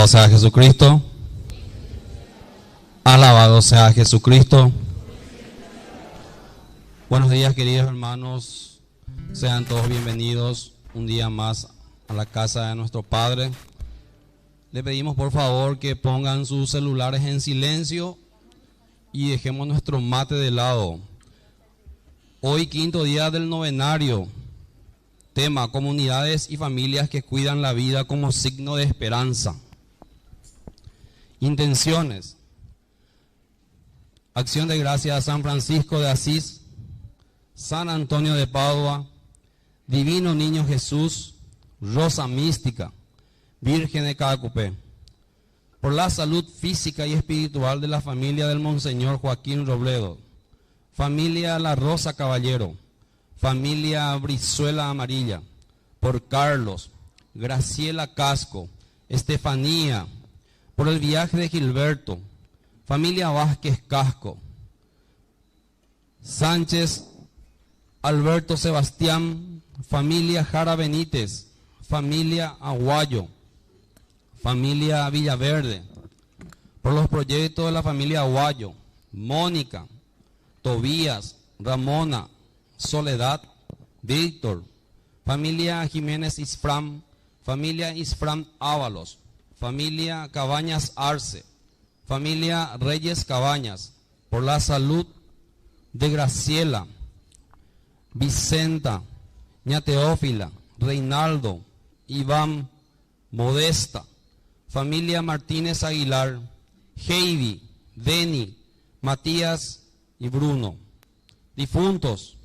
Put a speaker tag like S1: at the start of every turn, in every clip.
S1: Alabado sea Jesucristo. Alabado sea Jesucristo. Buenos días, queridos hermanos. Sean todos bienvenidos un día más a la casa de nuestro Padre. Le pedimos por favor que pongan sus celulares en silencio y dejemos nuestro mate de lado. Hoy, quinto día del novenario. Tema: comunidades y familias que cuidan la vida como signo de esperanza. Intenciones: acción de gracias a San Francisco de Asís, San Antonio de Padua, Divino Niño Jesús, Rosa Mística, Virgen de Caacupé. Por la salud física y espiritual de la familia del Monseñor Joaquín Robledo, familia La Rosa Caballero, familia Brizuela Amarilla, por Carlos, Graciela Casco, Estefanía, por el viaje de Gilberto, familia Vázquez Casco, Sánchez Alberto Sebastián, familia Jara Benítez, familia Aguayo, familia Villaverde, por los proyectos de la familia Aguayo, Mónica, Tobías, Ramona, Soledad, Víctor, familia Jiménez Isfram, familia Isfram Ábalos, familia Cabañas Arce, familia Reyes Cabañas, por la salud de Graciela, Vicenta, Ñateófila, Reinaldo, Iván, Modesta, familia Martínez Aguilar, Heidi, Deni, Matías y Bruno. Difuntos: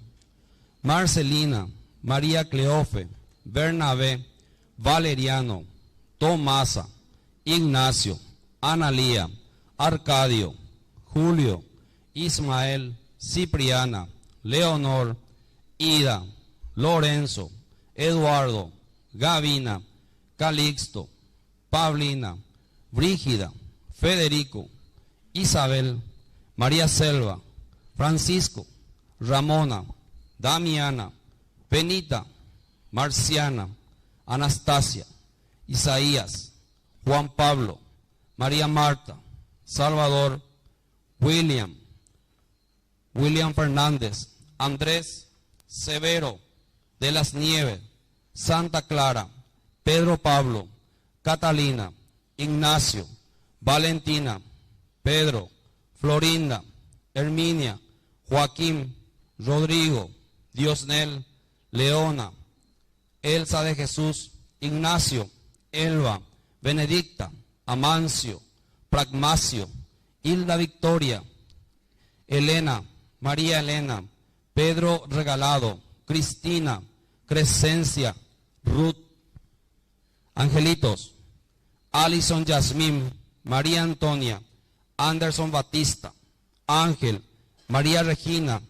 S1: Marcelina, María Cleofe, Bernabé, Valeriano, Tomasa, Ignacio, Analía, Arcadio, Julio, Ismael, Cipriana, Leonor, Ida, Lorenzo, Eduardo, Gavina, Calixto, Paulina, Brígida, Federico, Isabel, María Selva, Francisco, Ramona, Damiana, Benita, Marciana, Anastasia, Isaías, Juan Pablo, María Marta, Salvador, William Fernández, Andrés, Severo, de las Nieves, Santa Clara, Pedro Pablo, Catalina, Ignacio, Valentina, Pedro, Florinda, Herminia, Joaquín, Rodrigo, Diosnel, Leona, Elsa de Jesús, Ignacio, Elba, Benedicta, Amancio, Pragmacio, Hilda Victoria, Elena, María Elena, Pedro Regalado, Cristina, Crescencia, Ruth. Angelitos: Alison Yasmín, María Antonia, Anderson Batista, Ángel, María Regina,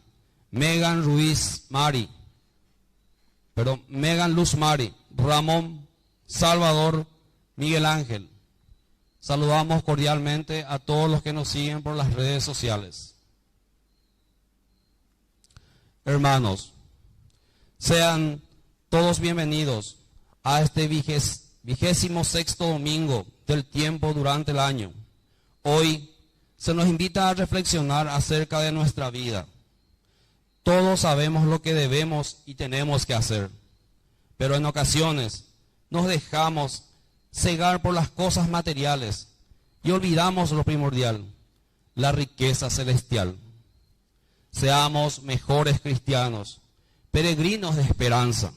S1: Megan Luz Mari, Ramón, Salvador, Miguel Ángel. Saludamos cordialmente a todos los que nos siguen por las redes sociales. Hermanos, sean todos bienvenidos a este 26º domingo del tiempo durante el año. Hoy se nos invita a reflexionar acerca de nuestra vida. Todos sabemos lo que debemos y tenemos que hacer, pero en ocasiones nos dejamos cegar por las cosas materiales y olvidamos lo primordial, la riqueza celestial. Seamos mejores cristianos, peregrinos de esperanza.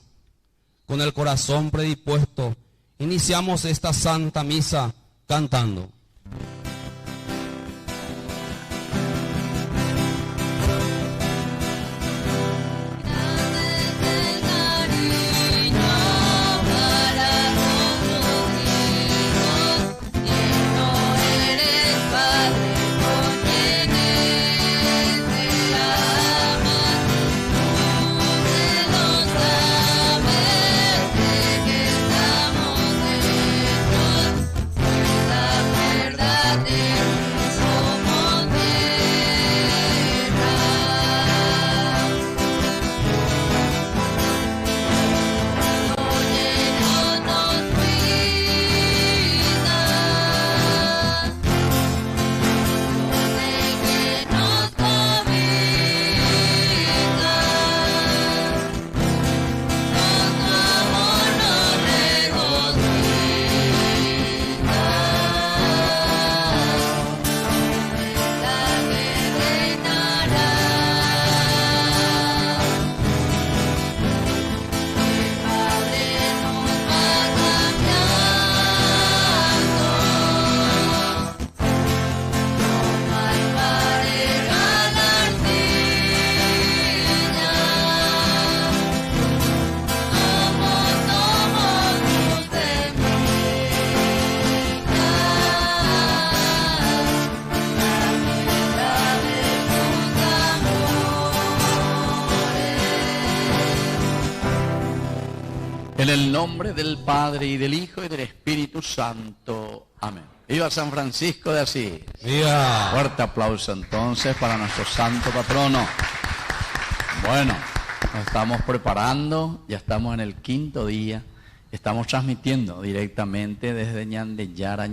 S1: Con el corazón predispuesto, iniciamos esta Santa Misa cantando.
S2: Verdad el nombre del Padre, y del Hijo, y del Espíritu Santo. Amén. ¡Viva San Francisco de Asís!
S1: ¡Viva!
S2: Fuerte aplauso entonces para nuestro santo patrono. Bueno, nos estamos preparando, ya estamos en el 5.º día. Estamos transmitiendo directamente desde Ñandeyara,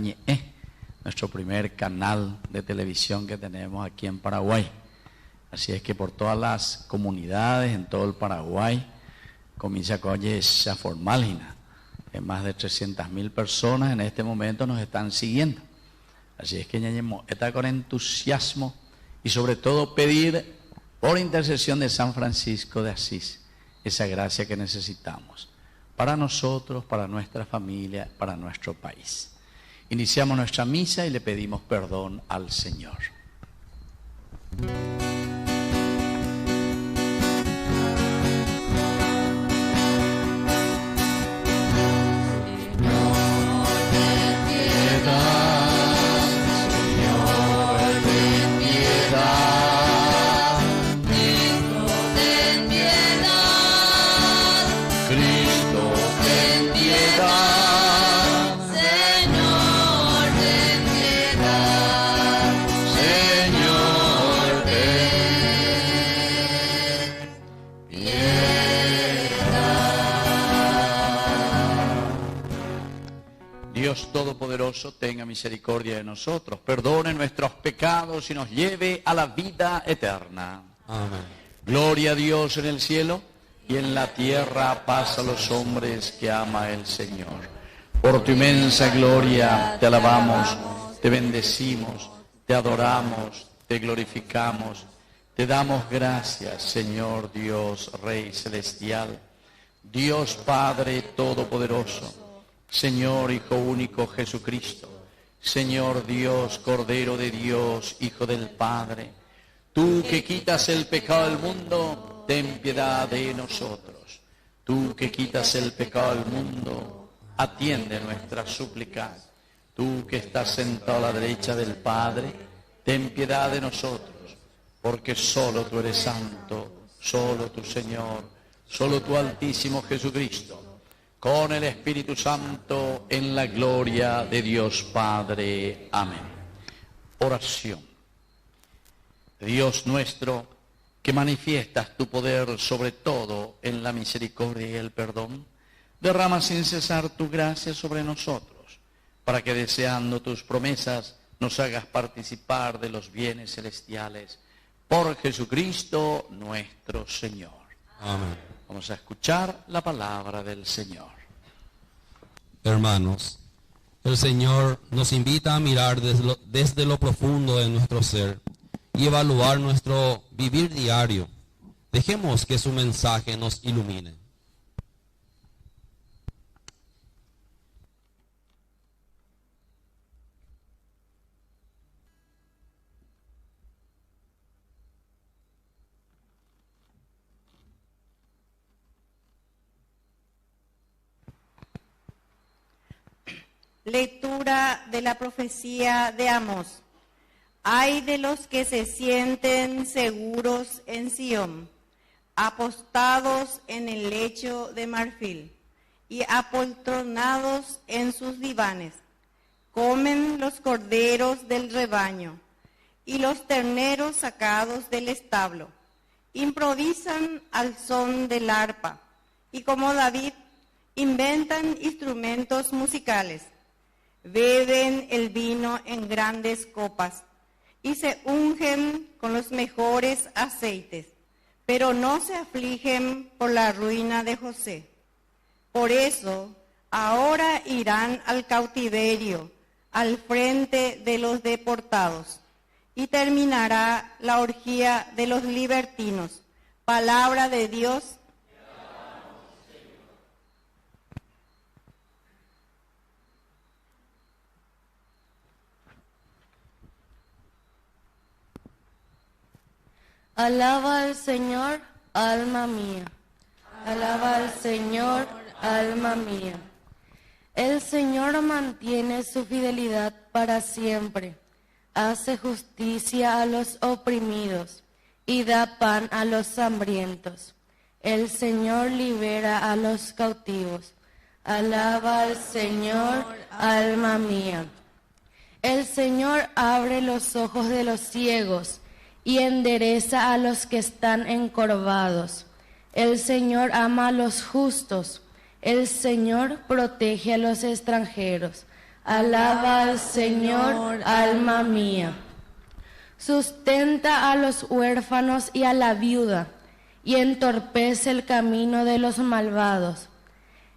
S2: nuestro primer canal de televisión que tenemos aquí en Paraguay. Así es que por todas las comunidades en todo el Paraguay, comienza con esa formalina. Más de 300.000 personas en este momento nos están siguiendo. Así es que ñañemos, está con entusiasmo y sobre todo pedir por intercesión de San Francisco de Asís esa gracia que necesitamos para nosotros, para nuestra familia, para nuestro país. Iniciamos nuestra misa y le pedimos perdón al Señor. Dios Todopoderoso, tenga misericordia de nosotros, perdone nuestros pecados y nos lleve a la vida eterna.
S1: Amén.
S2: Gloria a Dios en el cielo y en la tierra paz a los hombres que ama el Señor. Por tu inmensa gloria te alabamos, te bendecimos, te adoramos, te glorificamos, te damos gracias, Señor Dios, Rey Celestial, Dios Padre Todopoderoso, Señor Hijo único Jesucristo, Señor Dios, Cordero de Dios, Hijo del Padre, tú que quitas el pecado del mundo, ten piedad de nosotros. Tú que quitas el pecado del mundo, atiende nuestras súplicas. Tú que estás sentado a la derecha del Padre, ten piedad de nosotros, porque solo tú eres santo, solo tu Señor, solo tu Altísimo Jesucristo, con el Espíritu Santo, en la gloria de Dios Padre. Amén. Oración. Dios nuestro, que manifiestas tu poder sobre todo en la misericordia y el perdón, derrama sin cesar tu gracia sobre nosotros, para que deseando tus promesas nos hagas participar de los bienes celestiales. Por Jesucristo nuestro Señor.
S1: Amén.
S2: Vamos a escuchar la palabra del Señor.
S1: Hermanos, el Señor nos invita a mirar desde lo profundo de nuestro ser y evaluar nuestro vivir diario. Dejemos que su mensaje nos ilumine.
S3: Lectura de la profecía de Amós. Ay de los que se sienten seguros en Sión, apostados en el lecho de marfil y apoltronados en sus divanes. Comen los corderos del rebaño y los terneros sacados del establo. Improvisan al son del arpa y como David inventan instrumentos musicales. Beben el vino en grandes copas y se ungen con los mejores aceites, pero no se afligen por la ruina de José. Por eso, ahora irán al cautiverio, al frente de los deportados, y terminará la orgía de los libertinos. Palabra de Dios.
S4: Alaba al Señor, alma mía. Alaba al Señor, alma mía. El Señor mantiene su fidelidad para siempre. Hace justicia a los oprimidos y da pan a los hambrientos. El Señor libera a los cautivos. Alaba al Señor, alma mía. El Señor abre los ojos de los ciegos y endereza a los que están encorvados. El Señor ama a los justos. El Señor protege a los extranjeros. Alaba al Señor, alma mía. Sustenta a los huérfanos y a la viuda, y entorpece el camino de los malvados.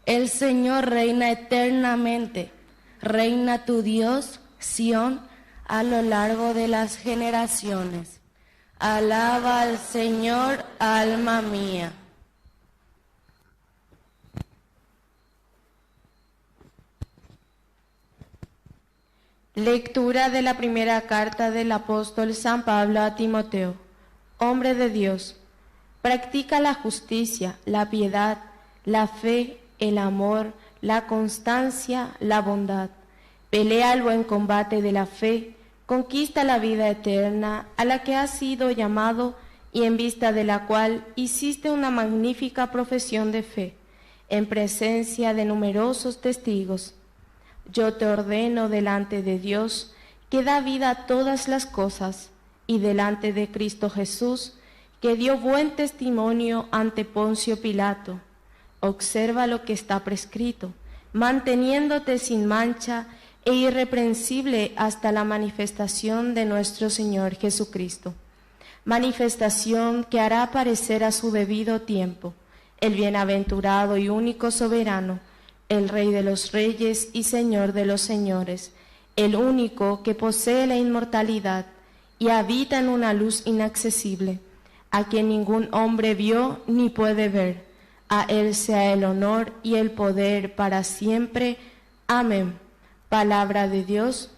S4: El Señor reina eternamente. Reina tu Dios, Sión, a lo largo de las generaciones. Alaba al Señor, alma mía.
S5: Lectura de la primera carta del apóstol San Pablo a Timoteo. Hombre de Dios, practica la justicia, la piedad, la fe, el amor, la constancia, la bondad. Pelea el buen combate de la fe, conquista la vida eterna a la que has sido llamado y en vista de la cual hiciste una magnífica profesión de fe, en presencia de numerosos testigos. Yo te ordeno delante de Dios, que da vida a todas las cosas, y delante de Cristo Jesús, que dio buen testimonio ante Poncio Pilato. Observa lo que está prescrito, manteniéndote sin mancha e irreprensible hasta la manifestación de nuestro Señor Jesucristo. Manifestación que hará aparecer a su debido tiempo el bienaventurado y único soberano, el Rey de los reyes y Señor de los señores, el único que posee la inmortalidad y habita en una luz inaccesible, a quien ningún hombre vio ni puede ver. A Él sea el honor y el poder para siempre. Amén. Palabra de Dios.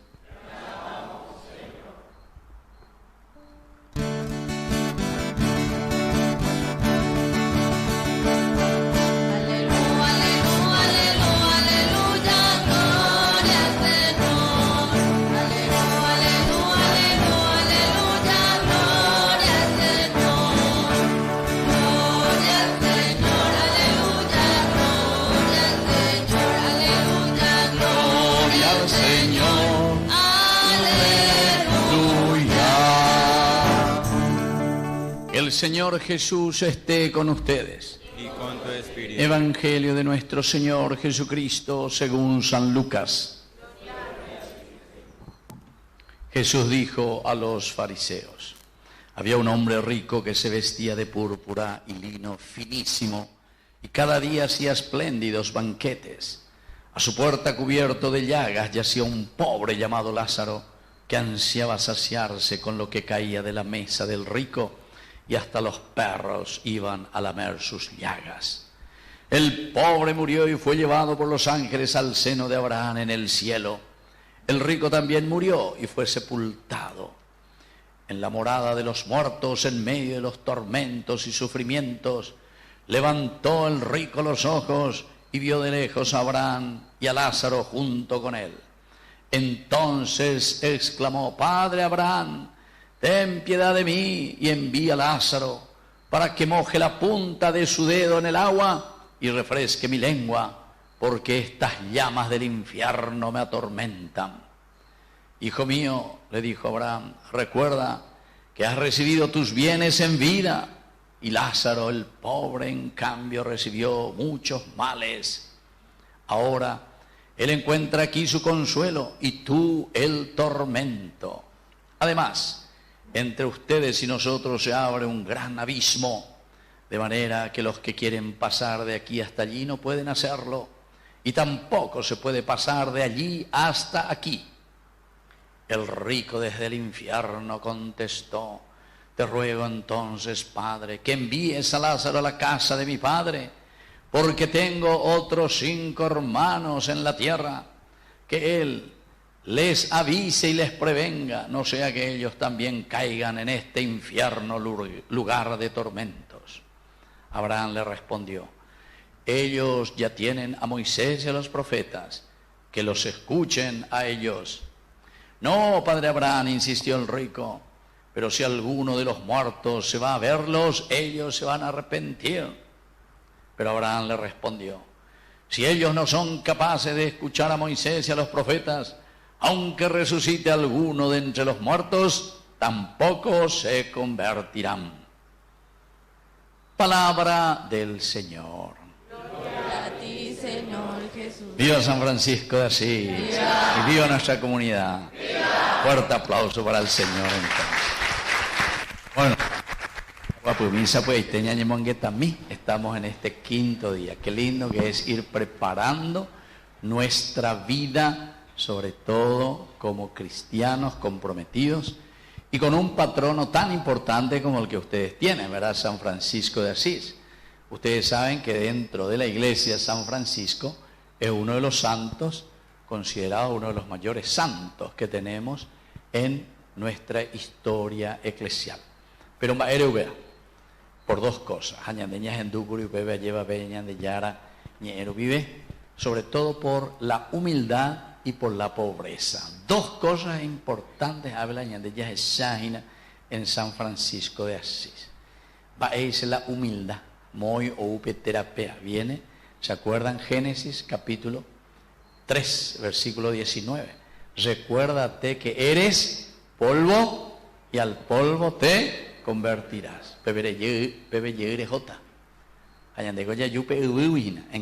S2: El Señor Jesús esté con ustedes.
S6: Y con tu espíritu.
S2: Evangelio de nuestro Señor Jesucristo según San Lucas. Jesús dijo a los fariseos: había un hombre rico que se vestía de púrpura y lino finísimo y cada día hacía espléndidos banquetes. A su puerta, cubierto de llagas, yacía un pobre llamado Lázaro, que ansiaba saciarse con lo que caía de la mesa del rico, y hasta los perros iban a lamer sus llagas. El pobre murió y fue llevado por los ángeles al seno de Abraham en el cielo. El rico también murió y fue sepultado en la morada de los muertos, en medio de los tormentos y sufrimientos. Levantó el rico los ojos y vio de lejos a Abraham y a Lázaro junto con él. Entonces exclamó: Padre Abraham, ten piedad de mí y envía a Lázaro para que moje la punta de su dedo en el agua y refresque mi lengua, porque estas llamas del infierno me atormentan. Hijo mío, le dijo Abraham, recuerda que has recibido tus bienes en vida, y Lázaro, el pobre, en cambio, recibió muchos males. Ahora él encuentra aquí su consuelo y tú el tormento. Además, entre ustedes y nosotros se abre un gran abismo, de manera que los que quieren pasar de aquí hasta allí no pueden hacerlo, y tampoco se puede pasar de allí hasta aquí. El rico desde el infierno contestó: te ruego entonces, Padre, que envíes a Lázaro a la casa de mi padre, porque tengo otros 5 hermanos en la tierra, que él les avise y les prevenga, no sea que ellos también caigan en este infierno lugar de tormentos. Abraham le respondió: ellos ya tienen a Moisés y a los profetas, que los escuchen a ellos. No, padre Abraham, insistió el rico, pero si alguno de los muertos se va a verlos, ellos se van a arrepentir. Pero Abraham le respondió: Si ellos no son capaces de escuchar a Moisés y a los profetas, aunque resucite alguno de entre los muertos, tampoco se convertirán. Palabra del Señor.
S4: Gloria a ti, Señor Jesús.
S2: Viva San Francisco de Asís. Y viva nuestra comunidad. Fuerte aplauso para el Señor entonces. Bueno, estamos en este quinto día. Qué lindo que es ir preparando nuestra vida, sobre todo como cristianos comprometidos y con un patrono tan importante como el que ustedes tienen, ¿verdad? San Francisco de Asís. Ustedes saben que dentro de la iglesia San Francisco es uno de los santos, considerado uno de los mayores santos que tenemos en nuestra historia eclesial. Pero por dos cosas, añadeñas en Dúcuro y Bebe lleva Beñan de Yara, Ñero vive, sobre todo por la humildad y por la pobreza. Dos cosas importantes hablan de ellas en San Francisco de Asís. Es la humildad, muy o terapia, viene, ¿se acuerdan? Génesis capítulo 3, versículo 19. Recuérdate que eres polvo y al polvo te convertirás. ¿En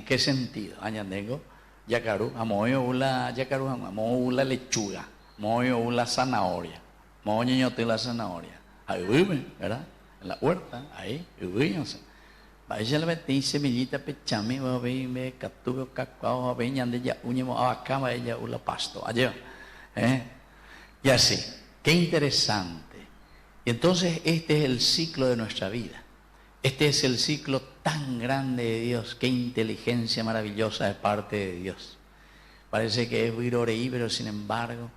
S2: qué sentido? Yacaru, amoyo una lechuga, moyo una zanahoria, moño la zanahoria. Ahí vive, ¿verdad? En la huerta, ahí vive. Vaya la metí semillita pechame, va a ver, catuvo cacao, veñan de ya, uñemo abacama ella una pasto, allá. Y así, qué interesante. Y entonces este es el ciclo de nuestra vida. Este es el ciclo tan grande de Dios. Qué inteligencia maravillosa de parte de Dios. Parece que es viroreí, pero sin embargo,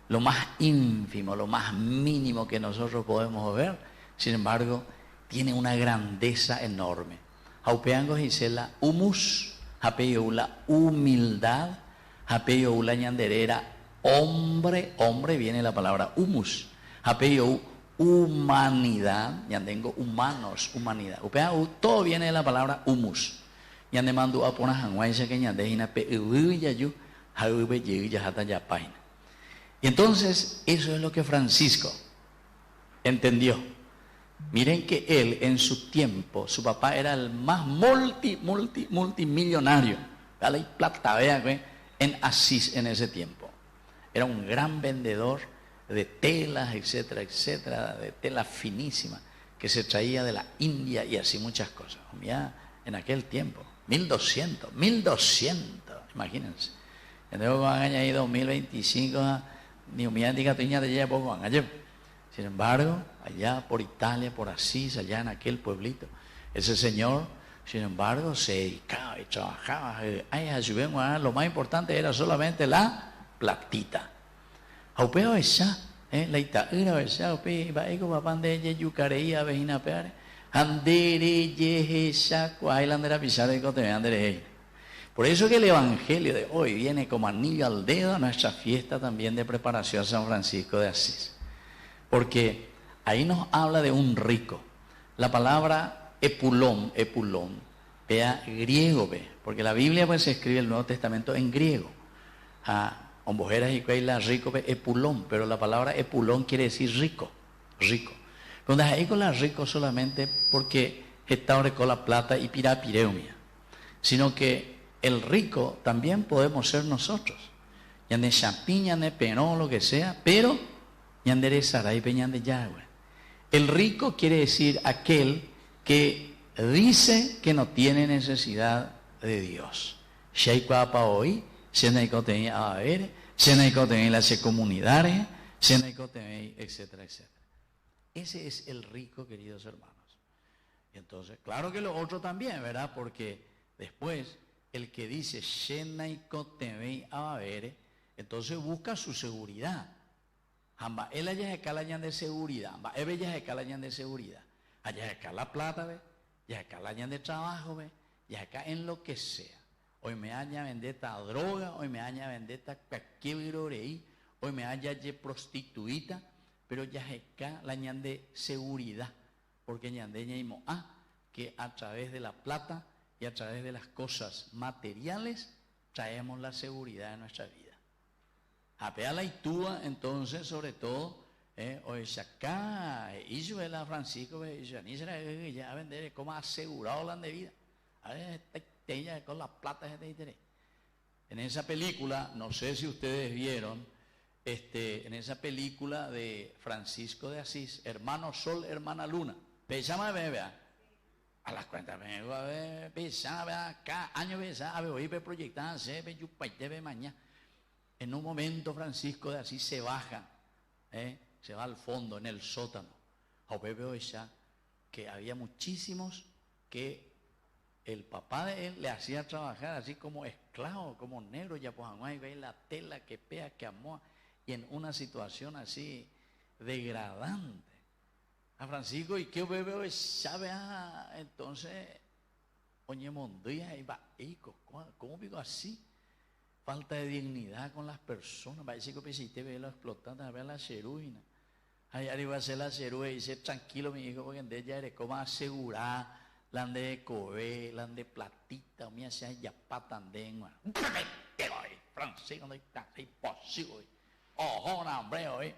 S2: lo más ínfimo, lo más mínimo que nosotros podemos ver, sin embargo, tiene una grandeza enorme. Haupeango Gisela, humus, japeo la humildad, japeo la ñanderera, hombre viene la palabra humus, japeo humanidad, ya tengo humanos, humanidad. Todo viene de la palabra humus. Ya me mando a poner hanguaisa que ya deja y entonces eso es lo que Francisco entendió. Miren que él en su tiempo, su papá era el más multimillonario. Dale plata, vea, en Asís en ese tiempo. Era un gran vendedor de telas, etcétera, etcétera, de tela finísima, que se traía de la India y así muchas cosas. Ya en aquel tiempo, 1200, imagínense. Entonces van a añadir 2025, ni humildad de ya poco van a. Sin embargo, allá por Italia, por Asís, allá en aquel pueblito, ese señor, sin embargo, se dedicaba y trabajaba. Lo más importante era solamente la platita. Haupeo esa, la itaíra esa, haupeo, va ego papán de ella, yucareía, vejina peare, andere, yehesa, cuailandera, pisar de cote, andere. Por eso que el evangelio de hoy viene como anillo al dedo a nuestra fiesta también de preparación a San Francisco de Asís. Porque ahí nos habla de un rico. La palabra epulón, vea griego, porque la Biblia pues se escribe el Nuevo Testamento en griego. Ombojeras y cuela rico, epulón, pero la palabra epulón quiere decir rico. Cuando ahí con la rico solamente porque está con la plata y pirapireumia, sino que el rico también podemos ser nosotros. Yande champiña, ne penón, lo que sea, pero yandere saray peñan de Yahweh. El rico quiere decir aquel que dice que no tiene necesidad de Dios. Shaikwa hoy, Senaikote a ver, Senaikote las comunidades, Senaikote, etcétera, etcétera. Ese es el rico, queridos hermanos. Y entonces, claro que lo otro también, ¿verdad? Porque después, el que dice Senaikote a ver, entonces busca su seguridad. Amba, él allá se calañan de seguridad, amba, él ya se calañan de seguridad. Allá se cala plata, ve, ya se calañan de trabajo, ve, ya se cae en lo que sea. Hoy me haya vendetta droga, hoy me haya vendetta caquebrorei, hoy me haya prostituita, pero ya se calañan de seguridad, porque ñandeña y que a través de la plata y a través de las cosas materiales traemos la seguridad de nuestra vida. Apea la itúa, entonces, sobre todo, hoy acá, y yo la Francisco, ya a vender como asegurado la de vida. A ver, ella con la plata de interés. En esa película, no sé si ustedes vieron, en esa película de Francisco de Asís, Hermano Sol, Hermana Luna. Pechama vea. A las cuentas vengo a ver, pechama cada año a ver, hoy proyectar, se ve yupaite ve mañana. En un momento Francisco de Asís se baja, se va al fondo, en el sótano. A ver ya que había muchísimos que el papá de él le hacía trabajar así como esclavo, como negro, ya pues ahí ve la tela que pea, que amó, y en una situación así degradante. A Francisco, ¿y qué bebé sabe? Entonces, oye, mondía y va, ¿cómo digo así? Falta de dignidad con las personas. Parece que si te ve lo explotando, a ver la ceruina. Ahí arriba a hacer la ceruina y dice, tranquilo, mi hijo, porque en ella eres como asegurar. La de Kobe, la de platita, me hacía ya patandengua. Francisco, no está imposible. Ojo, hombre, hoy.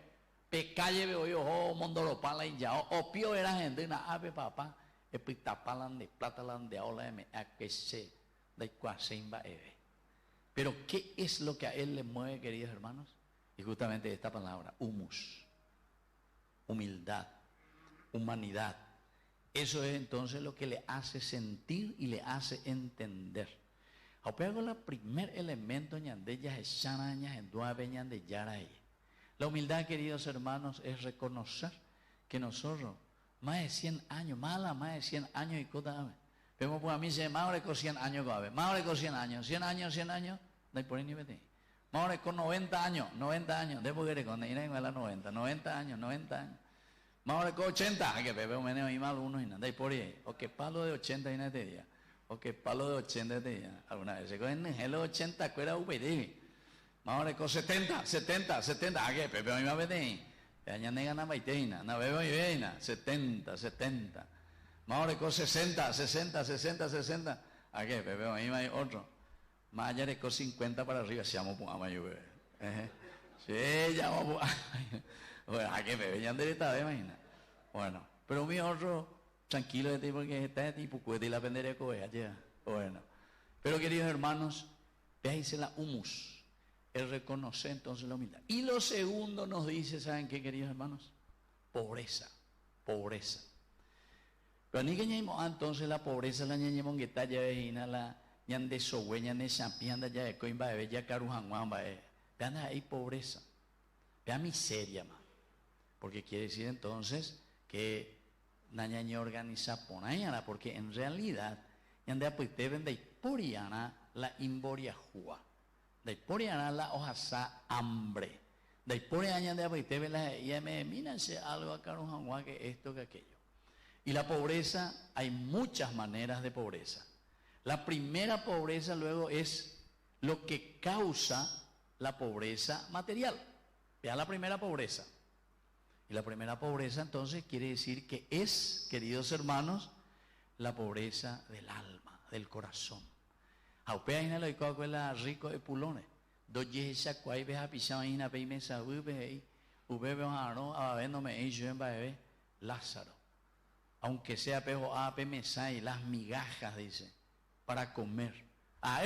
S2: Pecalle ve hoy, ojo, mondolopala y ya. O pio era gente, na ave papá. Epitapalan de plata, la de aula, a que se de cuasemba eve. Pero, ¿qué es lo que a él le mueve, queridos hermanos? Y justamente esta palabra, humus. Humildad, humanidad. Eso es entonces lo que le hace sentir y le hace entender. Apego el primer elemento ñande ya es shanaña en duave ñande yaray. La humildad, queridos hermanos, es reconocer que nosotros, más de 100 años, más de 100 años y cosas. Vemos pues a mí se más de 100 años, más de 100 años, 100 años, no hay por ahí ni vete. Más de 90 años, después que con ir a la 90 años. Más de 80, que bebé un meneo y mal uno y nada, y por ahí, o que palo de 80 y nada de día, o que palo de 80 de día, alguna vez se cogen en el 80, cuera UPD, más de 70, que bebé a mí me vete, ya ne gana maiteina, na bebé y veina, 70, más de 60, a que bebé a mí me hay otro, más allá de 50 para arriba, se llama a mayo bebé, sí, llamo bueno, a que me venían de esta vez, imagina. Bueno, pero mi otro, tranquilo de ti, porque está de tipo, cuete y la pendería coja, ya. Bueno, pero queridos hermanos, veáis la humus, el reconocer entonces la humildad. Y lo segundo nos dice, ¿saben qué, queridos hermanos? Pobreza. Pero ni que ñaimos, entonces la pobreza, la ñañemos que está ya vejina, la ñan de sohue, ñan de champianda, ya de coimba, de ya carujanguamba, vean ahí pobreza, vean miseria, más. Porque quiere decir entonces que nañaña organiza ponayana, porque en realidad yande pues deben de poriana la imboriajua, de poriana la hojasa hambre, de poriana de pues deben la y me mínase algo acá un que esto que aquello. Y la pobreza, hay muchas maneras de pobreza. La primera pobreza luego es lo que causa la pobreza material. Vean la primera pobreza. Y la primera pobreza entonces quiere decir que es, queridos hermanos, la pobreza del alma, del corazón. Aupea ina lo iko la rico de pulones. Doye esa cuai ve a pisar ina pe mesa ube haro a ver no me yo en bae Lázaro. Aunque sea pejo a pe mesa y las migajas dice para comer.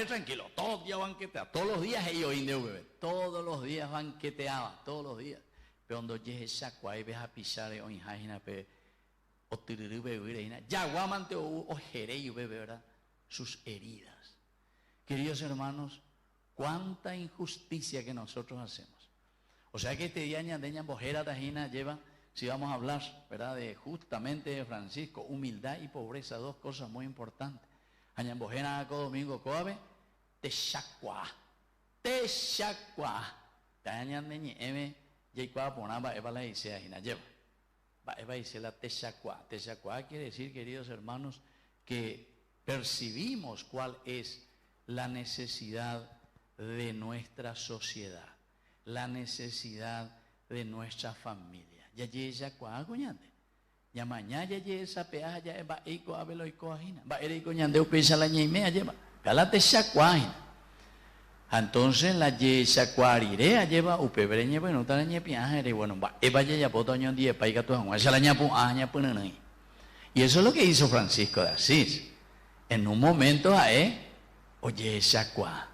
S2: Tranquilo, todos los días banquetea, todos los días ellos bebé, todos los días banqueteaba, todos los días. Pero cuando llegue esa cuai ves a pisar o injajina pe o tiriri bebé ya guamante o jerey bebé, ¿verdad? Sus heridas. Queridos hermanos, cuánta injusticia que nosotros hacemos. O sea que este día ñandeña bojera tajina lleva, si vamos a hablar, ¿verdad? De justamente de Francisco, humildad y pobreza, dos cosas muy importantes. Añambojena a domingo coabe, techacua, tañandeña Yekwa ponaba eva la dice ajina lleva. Eva dice la techacua. Techacua quiere decir, queridos hermanos, que percibimos cuál es la necesidad de nuestra sociedad, la necesidad de nuestra familia. Ya yeyacua coñante. Ya mañana ya esa peaja ya va eco a velo eco ajina. Va eco ñandeu pesa la ñeimea lleva. Galate shacuajina. Entonces la yesa cuarirea lleva upebreñe bueno tan ñepiaja y bueno va eva ya poto ñon die paiga tu agua esa la ñapu aña punanai. Y eso es lo que hizo Francisco de Asís. En un momento oye esa cua.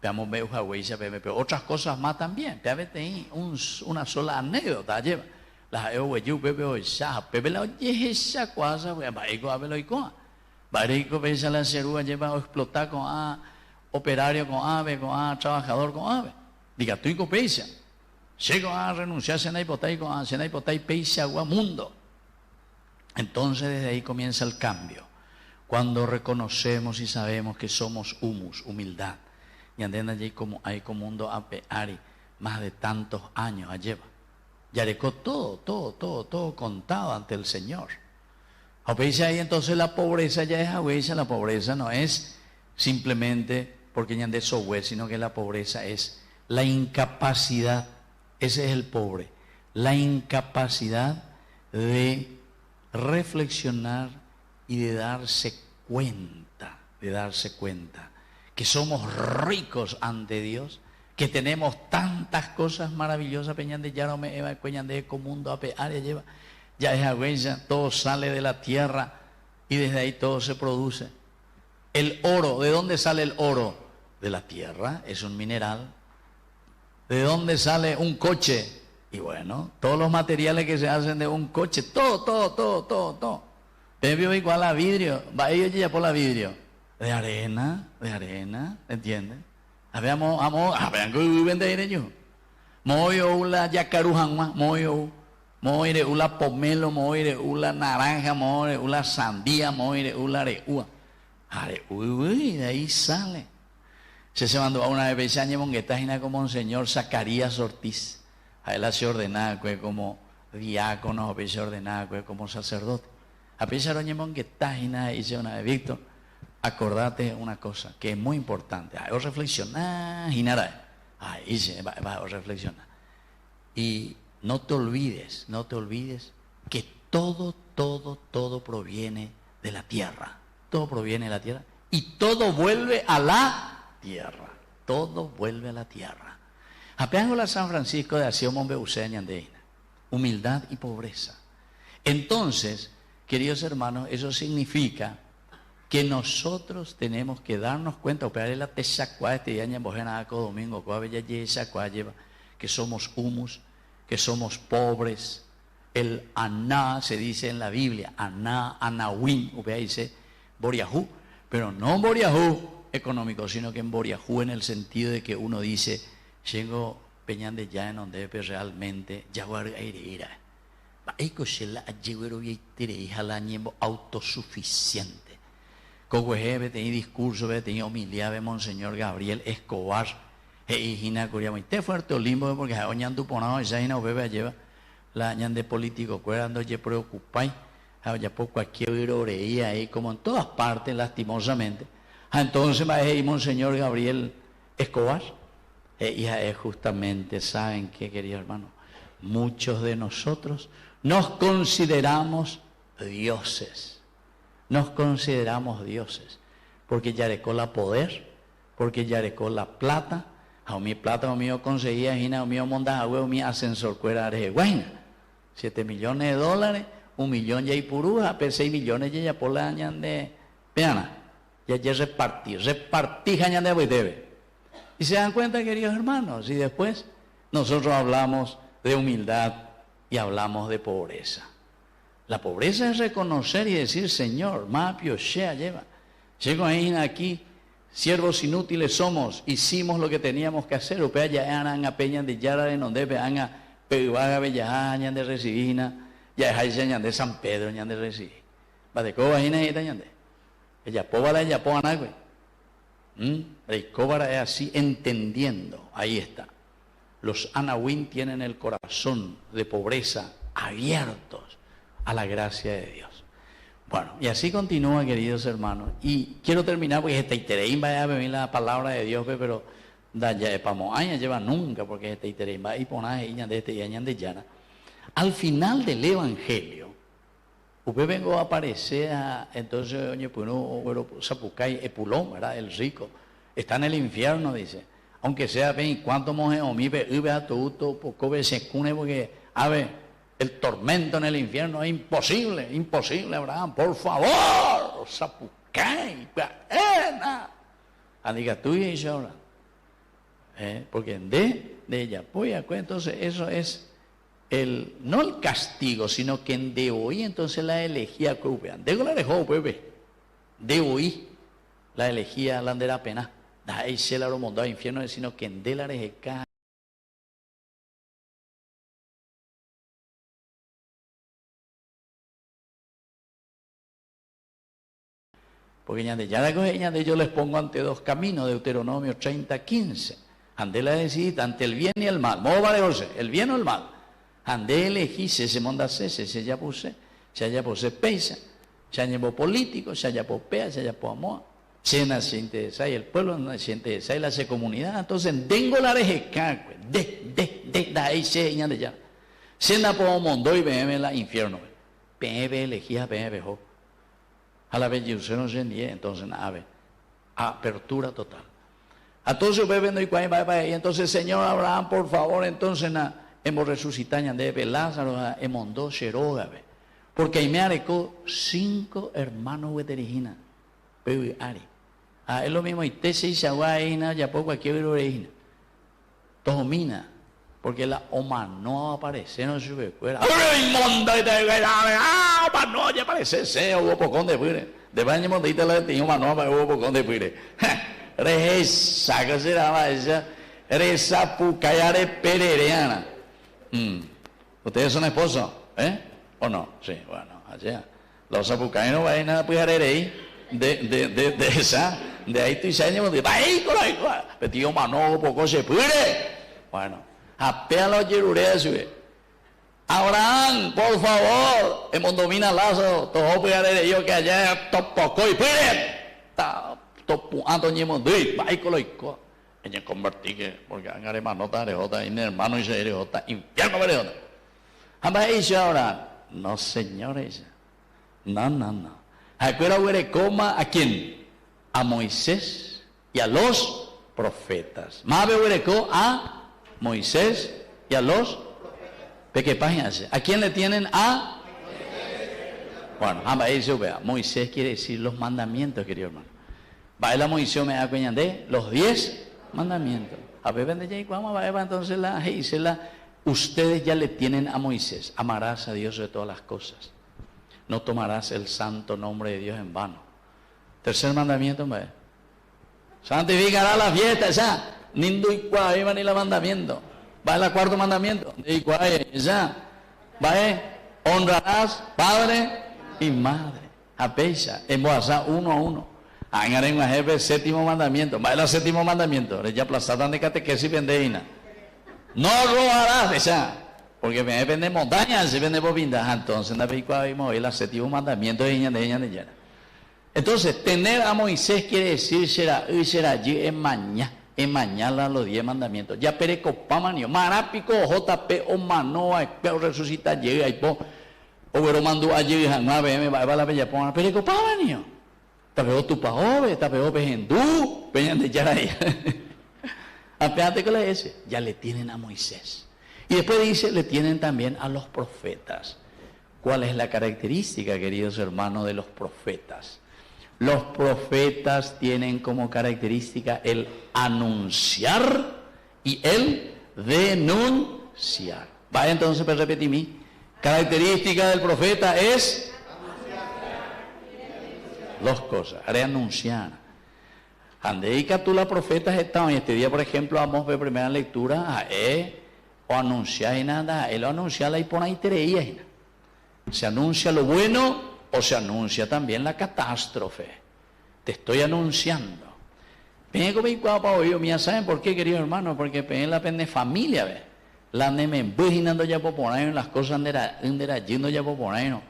S2: Veamos veo Hawaiisa, pero otras cosas más también. Te una sola anécdota lleva. La yo veo esa, pepe la oye esa cosa, va ego a verlo y coa. Va ego pesa la cerúa lleva a explotar con a operario con ave, con a trabajador con ave. Diga tú y copeisa. Llego a renunciar a hipotei con a cena hipotei peisa agua mundo. Entonces desde ahí comienza el cambio. Cuando reconocemos y sabemos que somos humus, humildad. Y anden allí como hay como mundo apeari, más de tantos años lleva. Ya recó todo contado ante el Señor. Ahí entonces la pobreza ya es agüeisa, la pobreza no es simplemente porque ya de sohue, sino que la pobreza es la incapacidad, ese es el pobre, la incapacidad de reflexionar y de darse cuenta que somos ricos ante Dios, que tenemos tantas cosas maravillosas, peñan de yarome eva cueñan de comundo ape área lleva, ya es agüella, todo sale de la tierra y desde ahí todo se produce. El oro, ¿de dónde sale el oro? De la tierra, es un mineral. ¿De dónde sale un coche? Y bueno, todos los materiales que se hacen de un coche, todo. Te vio igual a vidrio, va ellos ya por la vidrio. De arena, ¿entiendes? Veamos, vean que viven de ellos. Moyo ula yacarujanma, moire ula pomelo, moire ula naranja, moire ula sandía, moire ula areúa. Uy, de ahí sale. Se mandó a una vez año monguetajina como un señor Zacarías Ortiz. A él se ordenaba como diácono, a se ordenaba como sacerdote. A pesar de monguetajina dice una vez, Víctor, acordate una cosa que es muy importante. Hay que reflexionar y nada. Ahí se va a reflexionar. Y no te olvides que todo proviene de la tierra. Todo proviene de la tierra y todo vuelve a la tierra. Todo vuelve a la tierra. Apeango la San Francisco de Asís Mombe Useña Andeina. Humildad y pobreza. Entonces, queridos hermanos, eso significa que nosotros tenemos que darnos cuenta, operar la tesacua este día en Bojena domingo, que somos humus, que somos pobres. El aná se dice en la Biblia, aná, anawin, dice boriajú, pero no boriajú económico, sino que en boriajú en el sentido de que uno dice, llego peñan de ya en donde realmente jaguar aireira. Autosuficiente. Coguejebe tenía discurso, tenía homilía de Monseñor Gabriel Escobar, hijina curiamo, y te fuerte limbo porque oñan tu ponado, esa hina bebe lleva la ñan de político, cuando ye preocupáis, ya por cualquier oreía ahí, como en todas partes, lastimosamente. Entonces, Monseñor Gabriel Escobar, hija es justamente, ¿saben qué, queridos hermanos? Muchos de nosotros nos consideramos dioses. Nos consideramos dioses, porque yarecó la poder, porque yarecó la plata, a mi plata o mío conseguía, a mío monda, a mi ascensor cuera de guayna, $7 millones, 1 millón ya y puruja, 6 millones ya por la año de peana, ya repartí año de debe. Y se dan cuenta, queridos hermanos, y después nosotros hablamos de humildad y hablamos de pobreza. La pobreza es reconocer y decir, Señor, mapio, shea, lleva. Llego ahí aquí, siervos inútiles somos, hicimos lo que teníamos que hacer. Upea ya eran a peña de yara de donde vean a peguaga bellaña de recibina, ya es ahí de San Pedro ñan de recibir. Va de coba ahí ñan de. Ella pobala, ella poba nagüe. El cóbara es así, entendiendo. Ahí está. Los anahuín tienen el corazón de pobreza abiertos a la gracia de Dios. Bueno, y así continúa, queridos hermanos. Y quiero terminar porque este itereín va a venir la palabra de Dios, pero da ya de pamoaña lleva nunca, porque este itereín va a ir poner de este y añan de llana. Al final del Evangelio, usted vengo a aparecer a, entonces, oye, pues no, Zapucay, Epulón, ¿verdad? El rico, está en el infierno, dice. Aunque sea, ven, cuánto moje o mi ve a tu poco veces cune, porque, a ver, el tormento en el infierno es imposible, imposible, Abraham, por favor, Zapucay, diga tú y yo ahora. Porque de ella, pues, entonces eso es no el castigo, sino que en de hoy entonces la elegía que vean. De la dejó, pues, de hoy la elegía la de la pena. Da ahí se la mundo al infierno, sino que en de la rejeca. Porque ya de yo les pongo ante dos caminos, Deuteronomio 30:15. Andé la decidida ante el bien y el mal. ¿Cómo vale José? ¿El bien o el mal? Andé elegí, se monda se ya puse peisa, se llevó político, se llevó pea, se llevó amor. Se naciente de esa y el pueblo naciente de esa y la se comunidad. Entonces, tengo la rejeca, de ahí se de ya. Se na por mundo y ve la infierno. Pebe elegía, pebe jo. A la vez yo se no se nie, entonces a ver, apertura total. A todos los bebés no y entonces Señor Abraham, por favor, entonces hemos resucitado de Lázaro, hemos dos Sheroga, porque ahí me arecó 5 hermanos veterigina, pero ari. Es lo mismo y te se hizo ya poco aquí origina. Tomina, porque la oma no aparece, no se ve fuera. Inmonda y te no ya aparece, se hubo pocón de pire. De baño mondita la tenía oma no hubo pocón de pire. Reza, que será esa, reza pucayare perereana. ¿Ustedes son esposos? ¿O no? Sí, bueno, allá. Los apucayeros van a nada pujarerei de esa, de ahí estoy años de ahí, petió mano, poco se puede. Bueno, apea los yerureas, Abraham, por favor, hemos domina Lázaro, todo pujarerei yo que allá poco y puede. Topu Antonio Dui, Baicoloico. Ella convertí que, porque han hermano tarejota, y mi hermano y se herejota, infierno verejota. Ambas dice ahora, no señores, no. Acuera huere coma a quién? A Moisés y a los profetas. Mabe huereco a Moisés y a los ¿qué página hace? ¿A quién le tienen a? Bueno, ambas dice, vea, Moisés quiere decir los mandamientos, querido hermano. Baila Moisés me da cuenta de los 10 mandamientos. A ver, vende ya y cuando va entonces ustedes ya le tienen a Moisés. Amarás a Dios de todas las cosas. No tomarás el santo nombre de Dios en vano. Tercer mandamiento, ¿ve? Santificará la fiesta, ya. Nindu y cuá, ni la mandamiento. Va el cuarto mandamiento. Y cuá, ya. Va, honrarás padre y madre. A pecha, en Boazá, 1 a 1. Angaren a jefe, séptimo mandamiento. Va el séptimo mandamiento. Ya plazatan de catequesis vendeína. No robarás, ya. Porque me depende de montañas, se vende por pintas. Entonces, el séptimo mandamiento de ella. Entonces, tener a Moisés quiere decir, será allí en mañana los 10 mandamientos. Ya perecopamanio, marapico, JP, o manoa, espero resucita, llega y po. O pero mandó allí, no me va a la bella pona, perecopamanio. Tapeo tu paobe, tapeo pehendú, peñan de yaray. Apéate que le dice, ya le tienen a Moisés. Y después dice, le tienen también a los profetas. ¿Cuál es la característica, queridos hermanos, de los profetas? Los profetas tienen como característica el anunciar y el denunciar. Vaya entonces, para repetir mi característica del profeta es dos cosas. Haré anunciar. Andeica tú la profetas estaban y este día, por ejemplo, vamos a ver primera lectura o anunciar y nada, él lo anuncia la hiponaitería. Se anuncia lo bueno o se anuncia también la catástrofe. Te estoy anunciando. Vengo mi guapa hoy, mía, ¿saben por qué, querido hermano? Porque la pende familia, ve. La neme bujinando ya por ahí, las cosas yendo ya por ahí, no.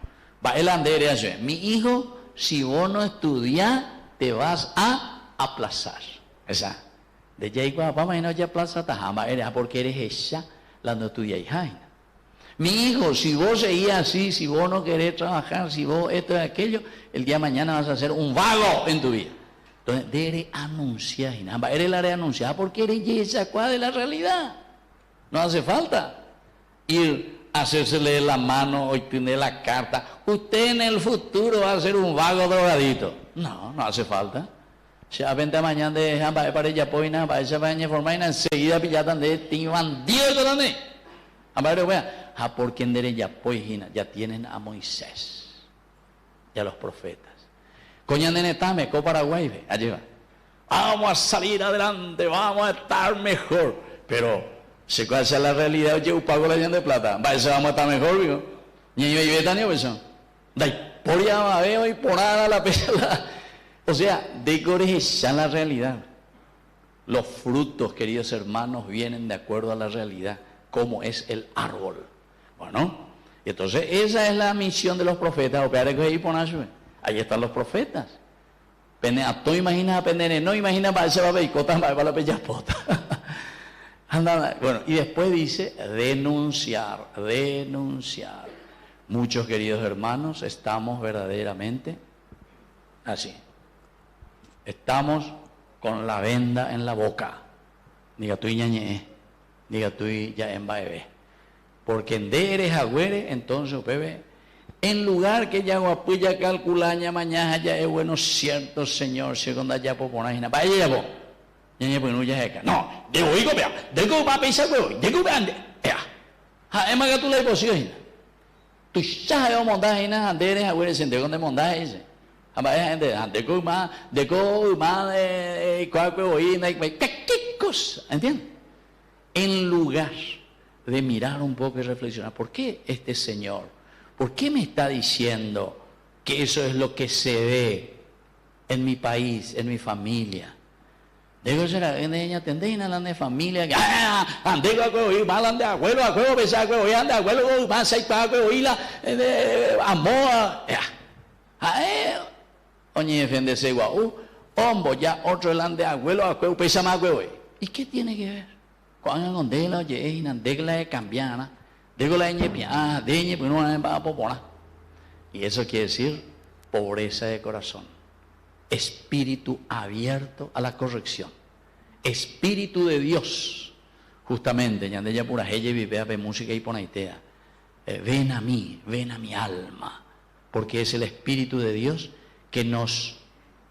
S2: Va el andere hace, mi hijo, si vos no estudias, te vas a aplazar. Esa. De ya y guapa, no ya plaza tajama, porque eres ella, la no estudia hija. Mi hijo, si vos seguís así, si vos no querés trabajar, si vos esto y aquello, el día de mañana vas a ser un vago en tu vida. Entonces, debe anunciar, eres la de anunciar porque eres esa cual de la realidad. No hace falta ir a hacerse leer la mano o tener la carta. Usted en el futuro va a ser un vago drogadito. No, no hace falta. Si a 20 mañana de jamba para ella poina, para esa baña formar enseguida pillatan de ti bandido grande. A por quien de ella poina ya tienen a Moisés y a los profetas. Coña nenetame, co Paraguay, allí va. Vamos a salir adelante, vamos a estar mejor. Pero, si cuál sea la realidad, yo pago la llanta de plata. Va, eso vamos a estar mejor, digo. Ni yo y Betania, pues eso. Dai, por ya va, veo y por nada la pesa. O sea, de corregir la realidad. Los frutos, queridos hermanos, vienen de acuerdo a la realidad, como es el árbol. Bueno, entonces esa es la misión de los profetas. Ahí están los profetas. Tú imaginas a Pendene, no imaginas para ese babeicota, para la pellapota. Bueno, y después dice denunciar. Muchos queridos hermanos, estamos verdaderamente así. Estamos con la venda en la boca. Diga tú y ñañe, diga tú y ya en baebe. Porque en de eres agüere, entonces bebé. En lugar que ya guapuya calculaña mañana ya es bueno cierto señor, si cuando ya po poner vaya ya po. Ya pues no ya es no, digo hijo vea, digo va a pensar huevo, digo ande. Ya. Ha es más que tú le posible. Tú ya hay un montaje na andere agüere sente donde montaje ese. Aba gente, ande con más, de con más cuál huevo y qué cosa, ¿entiendes? En lugar de mirar un poco y reflexionar, ¿por qué este señor? ¿Por qué me está diciendo que eso es lo que se ve en mi país, en mi familia? Digo, será que ella tendrá una de familia que ande a huevo, mal de abuelo, a huevo, besar a huevo, ande a huevo, más aceite a huevo, y la amor. Oye, defenderse igual, hombo, ya otro ande a huevo, a huevo, pesa más huevo. ¿Y qué tiene que ver? Cuando de la oye, y de la cambiana. Digo la deñe, pues no va a poponar. Y eso quiere decir pobreza de corazón. Espíritu abierto a la corrección. Espíritu de Dios. Justamente, ya de ella pura ella vivea de música y ponaitea. Ven a mí, ven a mi alma. Porque es el Espíritu de Dios que nos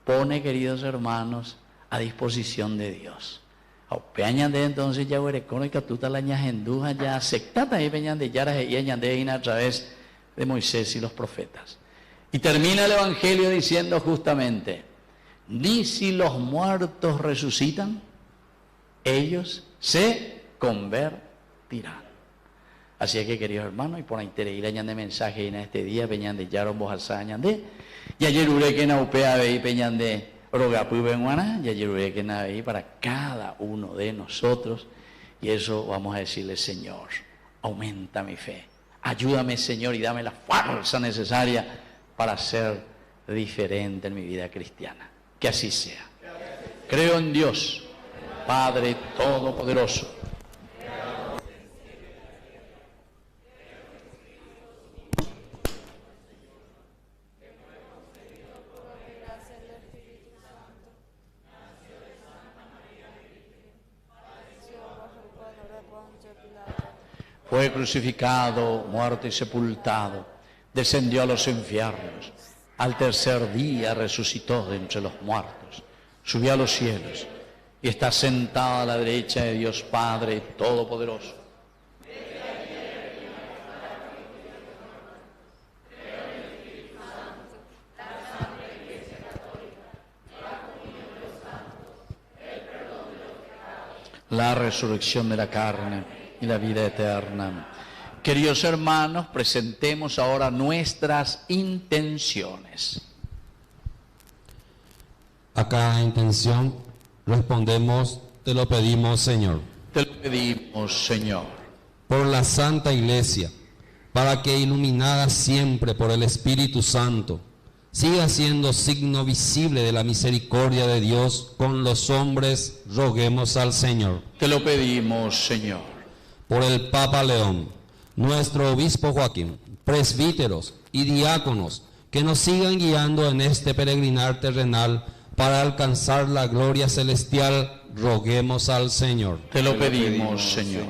S2: pone, queridos hermanos, a disposición de Dios. Peñan de entonces ya huerecono y catuta la ñajenduja ya sectata y peñan de yaras y añande a través de Moisés y los profetas. Y termina el evangelio diciendo justamente, ni si los muertos resucitan, ellos se convertirán. Así es que, queridos hermanos, y por interés ir añande mensaje en este día, peñan de yaron bojalza añande, y ayer ure que naupea ve y peñan de y ayer que nada ahí para cada uno de nosotros, y eso vamos a decirle, Señor, aumenta mi fe, ayúdame, Señor, y dame la fuerza necesaria para ser diferente en mi vida cristiana. Que así sea. Creo en Dios, Padre Todopoderoso, fue crucificado, muerto y sepultado, descendió a los infiernos, al tercer día resucitó de entre los muertos, subió a los cielos y está sentado a la derecha de Dios Padre Todopoderoso. La resurrección de la carne y la vida eterna. Queridos hermanos, presentemos ahora nuestras intenciones.
S1: A cada intención respondemos, te lo pedimos, Señor.
S2: Te lo pedimos, Señor.
S1: Por la Santa Iglesia, para que iluminada siempre por el Espíritu Santo, siga siendo signo visible de la misericordia de Dios con los hombres, roguemos al Señor.
S2: Te lo pedimos, Señor.
S1: Por el Papa León, nuestro obispo Joaquín, presbíteros y diáconos, que nos sigan guiando en este peregrinar terrenal para alcanzar la gloria celestial, roguemos al Señor.
S2: Te lo pedimos, Señor.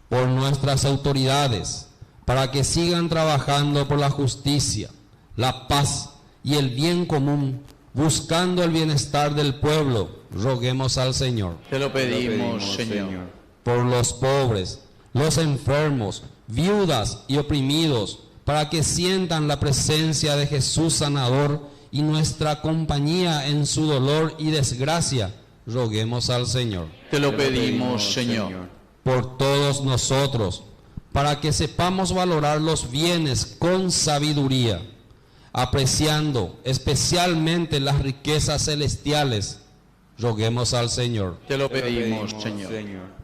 S1: Por nuestras autoridades, para que sigan trabajando por la justicia, la paz y el bien común, buscando el bienestar del pueblo, roguemos al Señor.
S2: Te lo pedimos, Señor.
S1: Por los pobres, los enfermos, viudas y oprimidos, para que sientan la presencia de Jesús sanador y nuestra compañía en su dolor y desgracia, roguemos al Señor.
S2: Te lo pedimos, Señor.
S1: Por todos nosotros, para que sepamos valorar los bienes con sabiduría, apreciando especialmente las riquezas celestiales, roguemos al Señor.
S2: Te lo pedimos, Señor.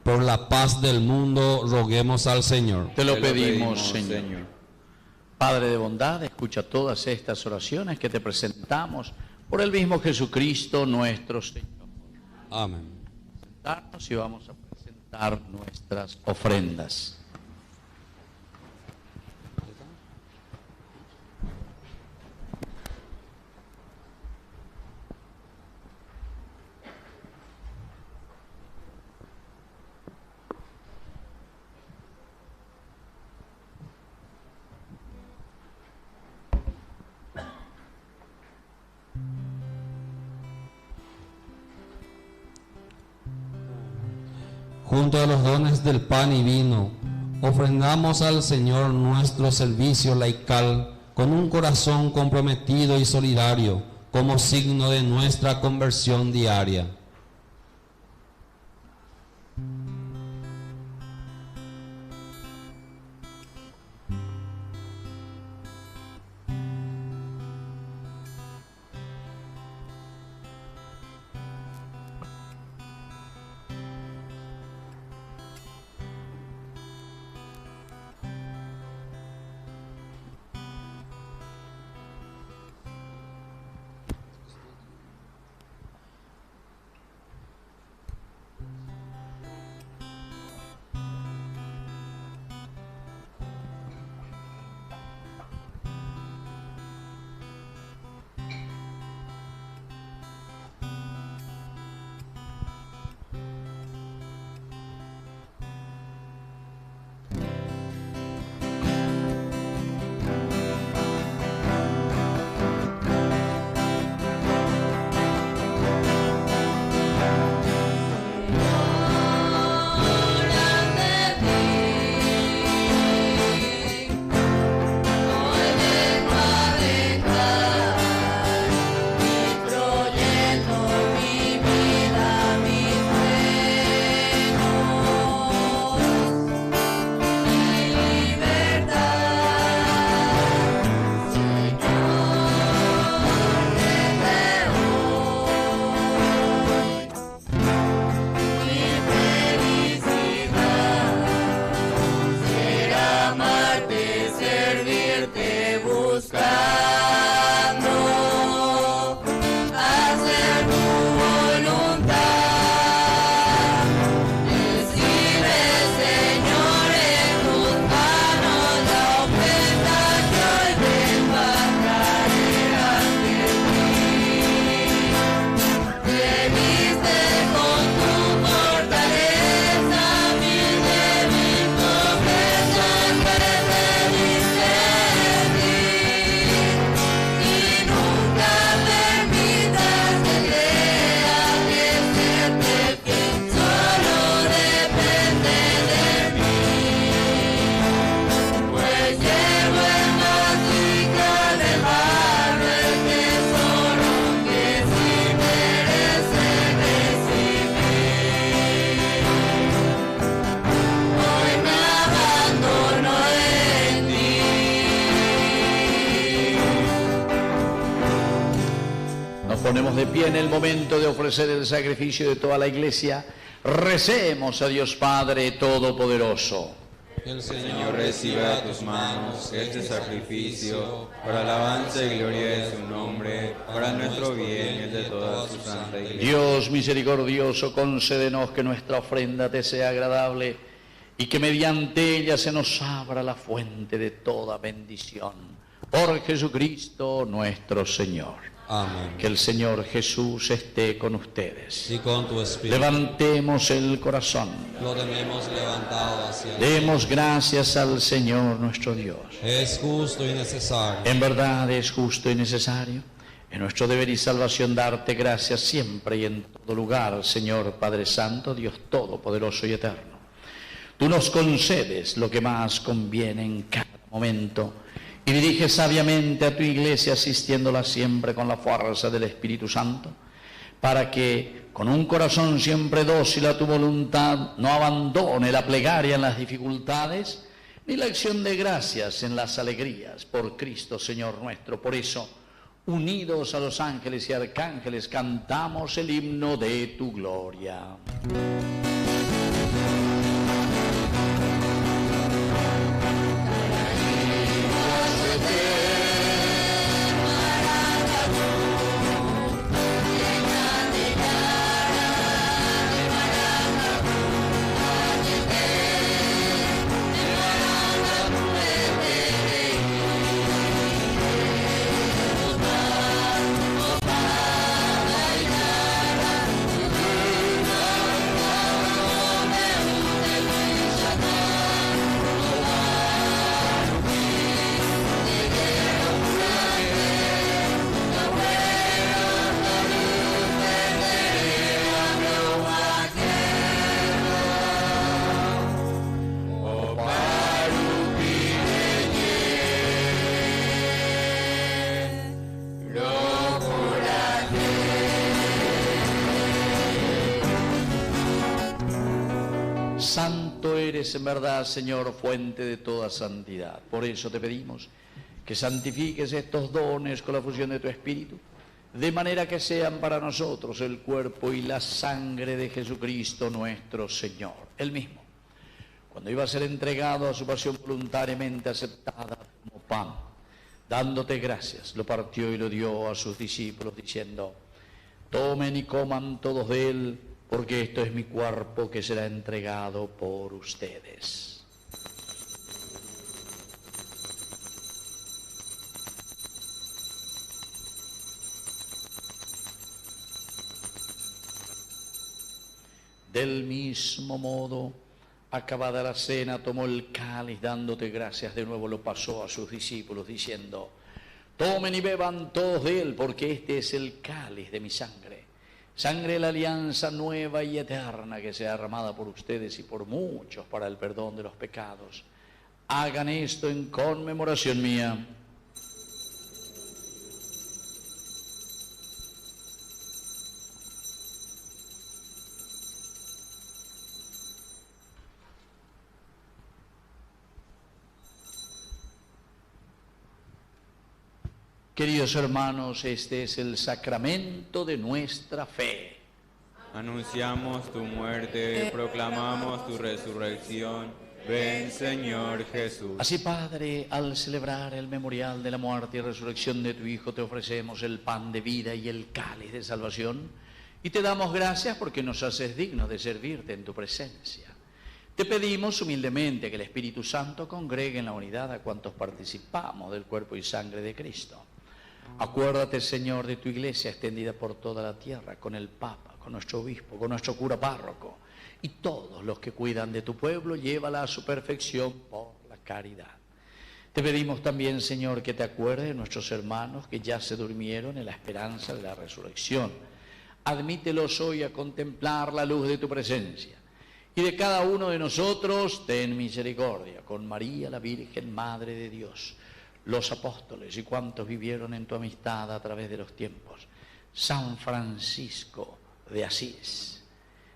S1: Por la paz del mundo, roguemos al Señor.
S2: Te lo pedimos, Señor. Padre de bondad, escucha todas estas oraciones que te presentamos por el mismo Jesucristo nuestro Señor.
S1: Amén.
S2: Sentarnos y vamos a presentar nuestras ofrendas.
S1: Junto a los dones del pan y vino, ofrendamos al Señor nuestro servicio laical con un corazón comprometido y solidario como signo de nuestra conversión diaria.
S2: Ponemos de pie en el momento de ofrecer el sacrificio de toda la iglesia. Recemos a Dios Padre Todopoderoso.
S6: Que el Señor reciba de tus manos este sacrificio para alabanza y gloria de su nombre, para nuestro bien y el de toda su santa iglesia.
S2: Dios misericordioso, concédenos que nuestra ofrenda te sea agradable y que mediante ella se nos abra la fuente de toda bendición. Por Jesucristo nuestro Señor.
S1: Amén.
S2: Que el Señor Jesús esté con ustedes.
S1: Y con tu espíritu.
S2: Levantemos el corazón.
S1: Lo tenemos levantado hacia el
S2: Demos gracias al Señor nuestro Dios.
S1: Es justo y necesario.
S2: En verdad es justo y necesario. Es nuestro deber y salvación darte gracias siempre y en todo lugar, Señor Padre Santo, Dios Todopoderoso y Eterno. Tú nos concedes lo que más conviene en cada momento y diriges sabiamente a tu iglesia, asistiéndola siempre con la fuerza del Espíritu Santo, para que con un corazón siempre dócil a tu voluntad no abandone la plegaria en las dificultades, ni la acción de gracias en las alegrías, por Cristo Señor nuestro. Por eso, unidos a los ángeles y arcángeles, cantamos el himno de tu gloria. Santo eres en verdad, Señor, fuente de toda santidad. Por eso te pedimos que santifiques estos dones con la fusión de tu Espíritu, de manera que sean para nosotros el cuerpo y la sangre de Jesucristo nuestro Señor. Él mismo, cuando iba a ser entregado a su pasión voluntariamente aceptada como pan, dándote gracias, lo partió y lo dio a sus discípulos, diciendo: tomen y coman todos de él, porque esto es mi cuerpo que será entregado por ustedes. Del mismo modo, acabada la cena, tomó el cáliz, dándote gracias, de nuevo lo pasó a sus discípulos, diciendo: tomen y beban todos de él, porque este es el cáliz de mi sangre, sangre de la alianza nueva y eterna, que sea derramada por ustedes y por muchos para el perdón de los pecados. Hagan esto en conmemoración mía. Queridos hermanos, este es el sacramento de nuestra fe.
S6: Anunciamos tu muerte, proclamamos tu resurrección. Ven, Señor Jesús.
S2: Así, Padre, al celebrar el memorial de la muerte y resurrección de tu Hijo, te ofrecemos el pan de vida y el cáliz de salvación, y te damos gracias porque nos haces dignos de servirte en tu presencia. Te pedimos humildemente que el Espíritu Santo congregue en la unidad a cuantos participamos del cuerpo y sangre de Cristo. Acuérdate, Señor, de tu iglesia extendida por toda la tierra, con el Papa, con nuestro obispo, con nuestro cura párroco, y todos los que cuidan de tu pueblo, llévala a su perfección por la caridad. Te pedimos también, Señor, que te acuerdes de nuestros hermanos que ya se durmieron en la esperanza de la resurrección. Admítelos hoy a contemplar la luz de tu presencia. Y de cada uno de nosotros, ten misericordia, con María, la Virgen Madre de Dios, los apóstoles y cuantos vivieron en tu amistad a través de los tiempos, San Francisco de Asís.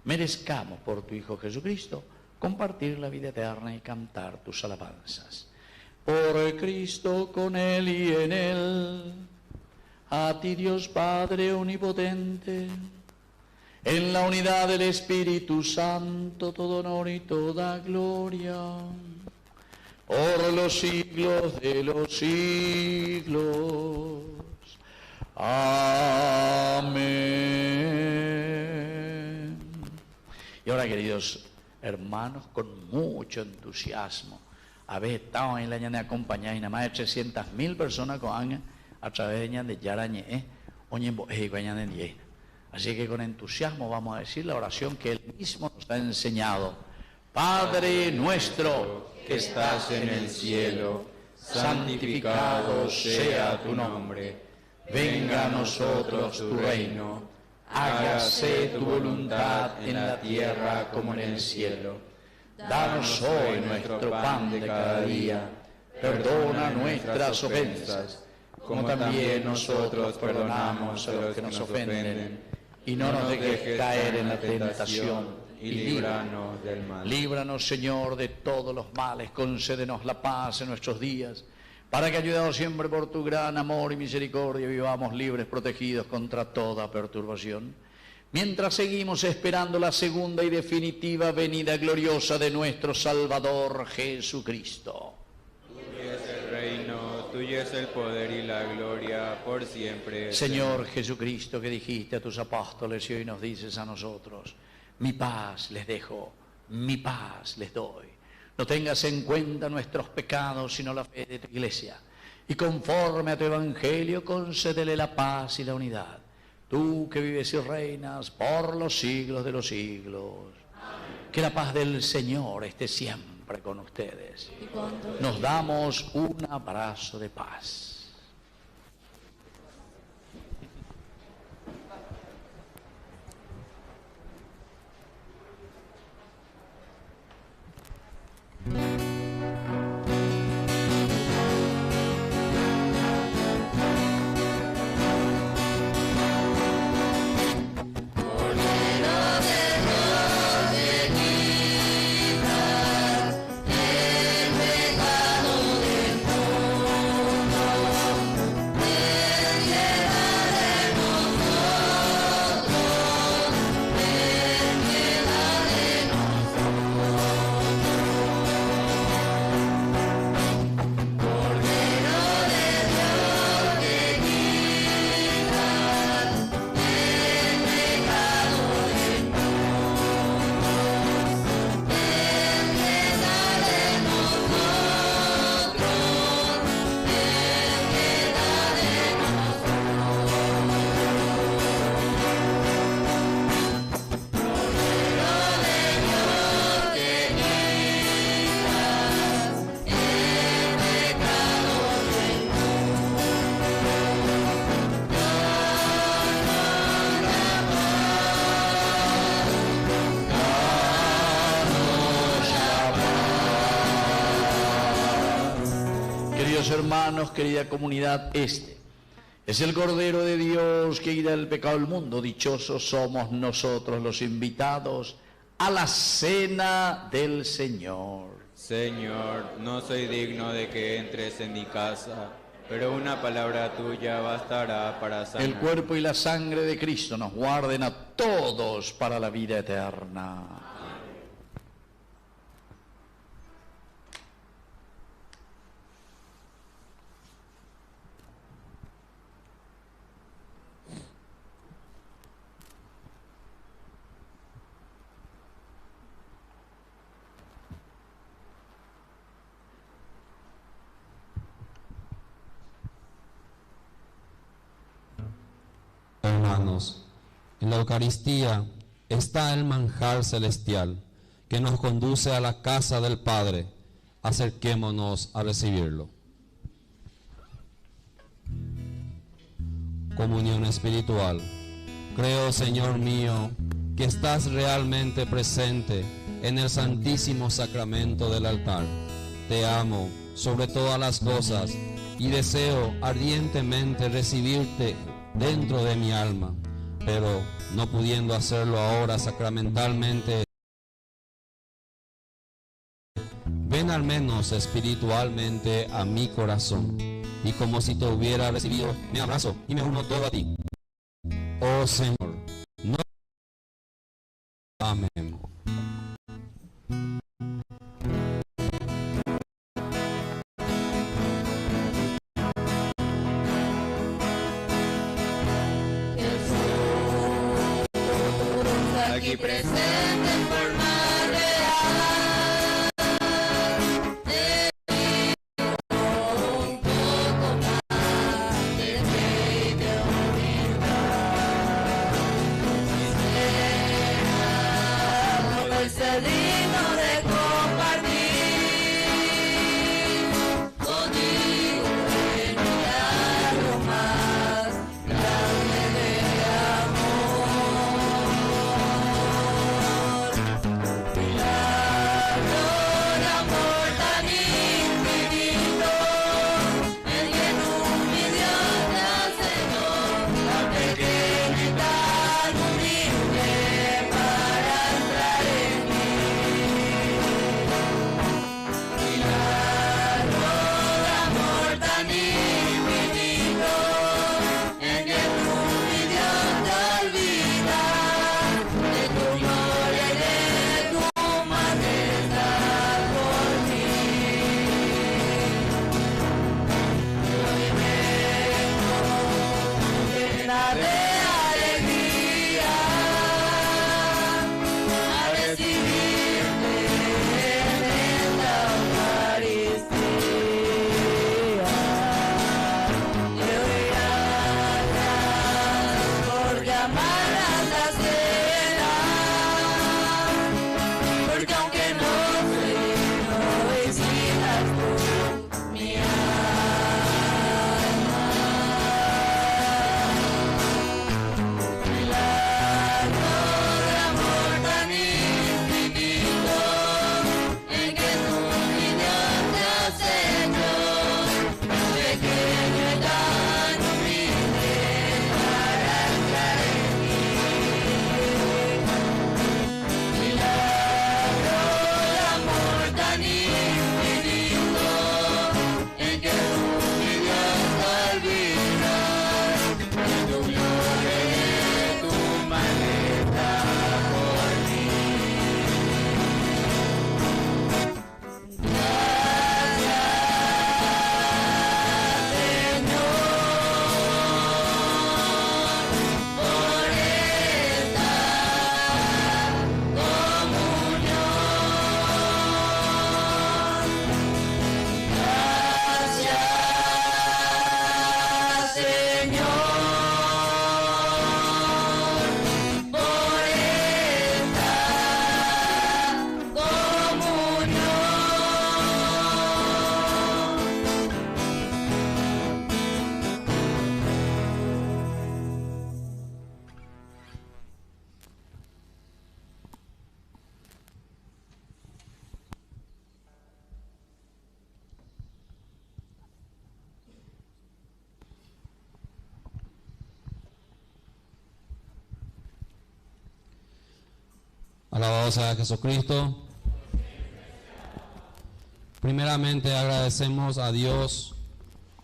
S2: Merezcamos por tu Hijo Jesucristo compartir la vida eterna y cantar tus alabanzas. Por Cristo, con Él y en Él, a ti Dios Padre omnipotente, en la unidad del Espíritu Santo, todo honor y toda gloria, por los siglos de los siglos. Amén. Y ahora, queridos hermanos, con mucho entusiasmo. Habéis estado en la ñana acompañada y nada más de 300.000 personas con a través de ñana de Yarañe, así que con entusiasmo vamos a decir la oración que él mismo nos ha enseñado. Padre nuestro
S6: que estás en el cielo, santificado sea tu nombre. Venga a nosotros tu reino. Hágase tu voluntad en la tierra como en el cielo. Danos hoy nuestro pan de cada día. Perdona nuestras ofensas, como también nosotros perdonamos a los que nos ofenden. Y no nos dejes caer en la tentación, y líbranos del mal.
S2: Líbranos, Señor, de todos los males. Concédenos la paz en nuestros días, para que, ayudados siempre por tu gran amor y misericordia, vivamos libres, protegidos contra toda perturbación, mientras seguimos esperando la segunda y definitiva venida gloriosa de nuestro Salvador Jesucristo.
S6: Tuyo es el reino, tuyo es el poder y la gloria por siempre.
S2: Señor Jesucristo, que dijiste a tus apóstoles y hoy nos dices a nosotros: mi paz les dejo, mi paz les doy. No tengas en cuenta nuestros pecados, sino la fe de tu iglesia. Y conforme a tu evangelio, concédele la paz y la unidad. Tú que vives y reinas por los siglos de los siglos. Amén. Que la paz del Señor esté siempre con ustedes. Nos damos un abrazo de paz. Hermanos, querida comunidad, este es el Cordero de Dios que quita el pecado del mundo. Dichosos somos nosotros los invitados a la cena del Señor.
S6: Señor, no soy digno de que entres en mi casa, pero una palabra tuya bastará para sanar.
S2: El cuerpo y la sangre de Cristo nos guarden a todos para la vida eterna.
S1: Hermanos, en la Eucaristía está el manjar celestial que nos conduce a la casa del Padre. Acerquémonos a recibirlo. Comunión espiritual. Creo, Señor mío, que estás realmente presente en el santísimo sacramento del altar. Te amo sobre todas las cosas y deseo ardientemente recibirte dentro de mi alma, pero no pudiendo hacerlo ahora sacramentalmente, ven al menos espiritualmente a mi corazón, y como si te hubiera recibido, me abrazo y me uno todo a ti. Oh Señor, no. Amén.
S7: Aquí presente en forma real.
S1: Alabado sea Jesucristo. Primeramente agradecemos a Dios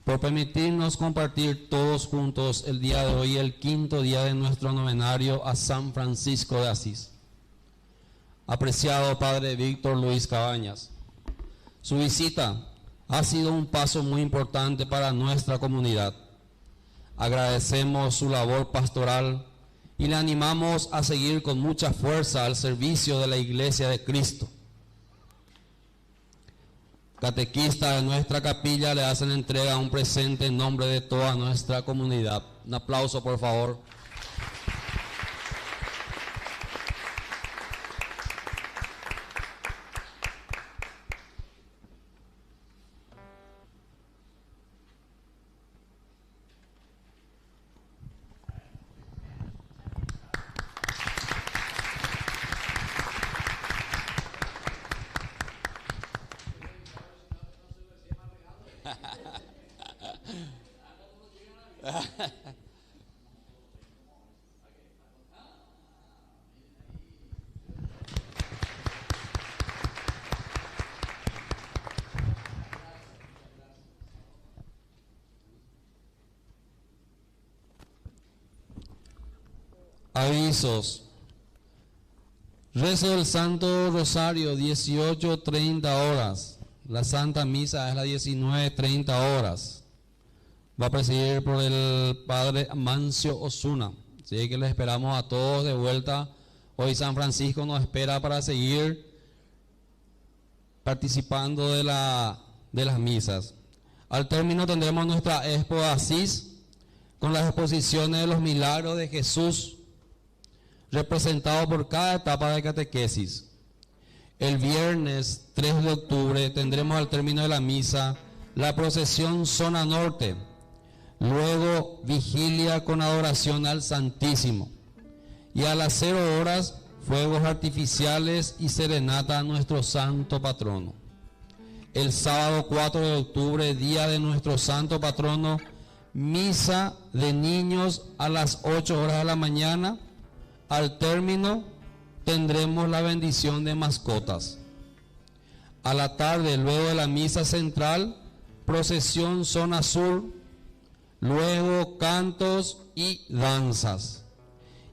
S1: por permitirnos compartir todos juntos el día de hoy, el quinto día de nuestro novenario a San Francisco de Asís. Apreciado Padre Víctor Luis Cabañas, su visita ha sido un paso muy importante para nuestra comunidad. Agradecemos su labor pastoral y le animamos a seguir con mucha fuerza al servicio de la Iglesia de Cristo. Catequistas de nuestra capilla le hacen entrega un presente en nombre de toda nuestra comunidad. Un aplauso, por favor. Avisos. Rezo del Santo Rosario, 18:30 horas. La Santa Misa es a las 19:30 horas. Va a presidir por el Padre Amancio Osuna. Así que les esperamos a todos de vuelta. Hoy San Francisco nos espera para seguir participando de las misas. Al término tendremos nuestra Expo de Asís con las exposiciones de los milagros de Jesús, representado por cada etapa de catequesis. El viernes 3 de octubre tendremos al término de la misa la procesión Zona Norte, luego vigilia con adoración al Santísimo y a las 0 horas fuegos artificiales y serenata a nuestro santo patrono. El sábado 4 de octubre, día de nuestro santo patrono, misa de niños a las 8 horas de la mañana. Al término tendremos la bendición de mascotas. A la tarde, luego de la misa central, procesión Zona Sur, luego cantos y danzas.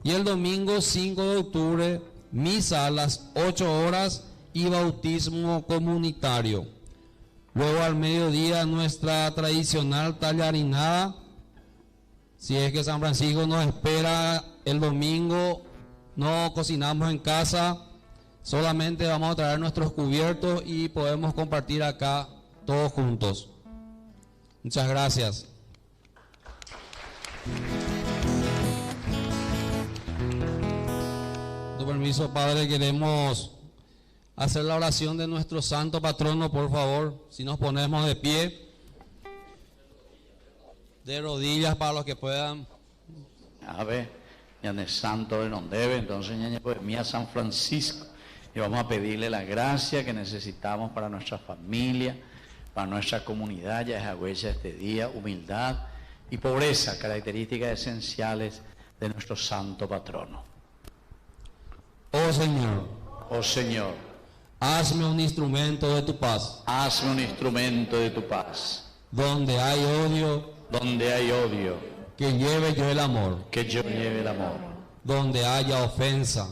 S1: Y el domingo 5 de octubre, misa a las 8 horas y bautismo comunitario. Luego al mediodía nuestra tradicional tallarinada. Si es que San Francisco nos espera el domingo, no cocinamos en casa, solamente vamos a traer nuestros cubiertos y podemos compartir acá todos juntos. Muchas gracias. Con tu permiso, Padre, queremos hacer la oración de nuestro santo patrono, por favor. Si nos ponemos de pie, de rodillas para los que puedan.
S2: A ver, ya es santo de non debe, entonces ya pues mía San Francisco. Y vamos a pedirle la gracia que necesitamos para nuestra familia, para nuestra comunidad, ya es agüella este día, humildad y pobreza, características esenciales de nuestro santo patrono.
S1: Oh Señor, hazme un instrumento de tu paz.
S2: Hazme un instrumento de tu paz.
S1: Donde hay odio,
S2: que
S1: lleve yo el amor.
S2: Que yo lleve el amor.
S1: Donde haya ofensa,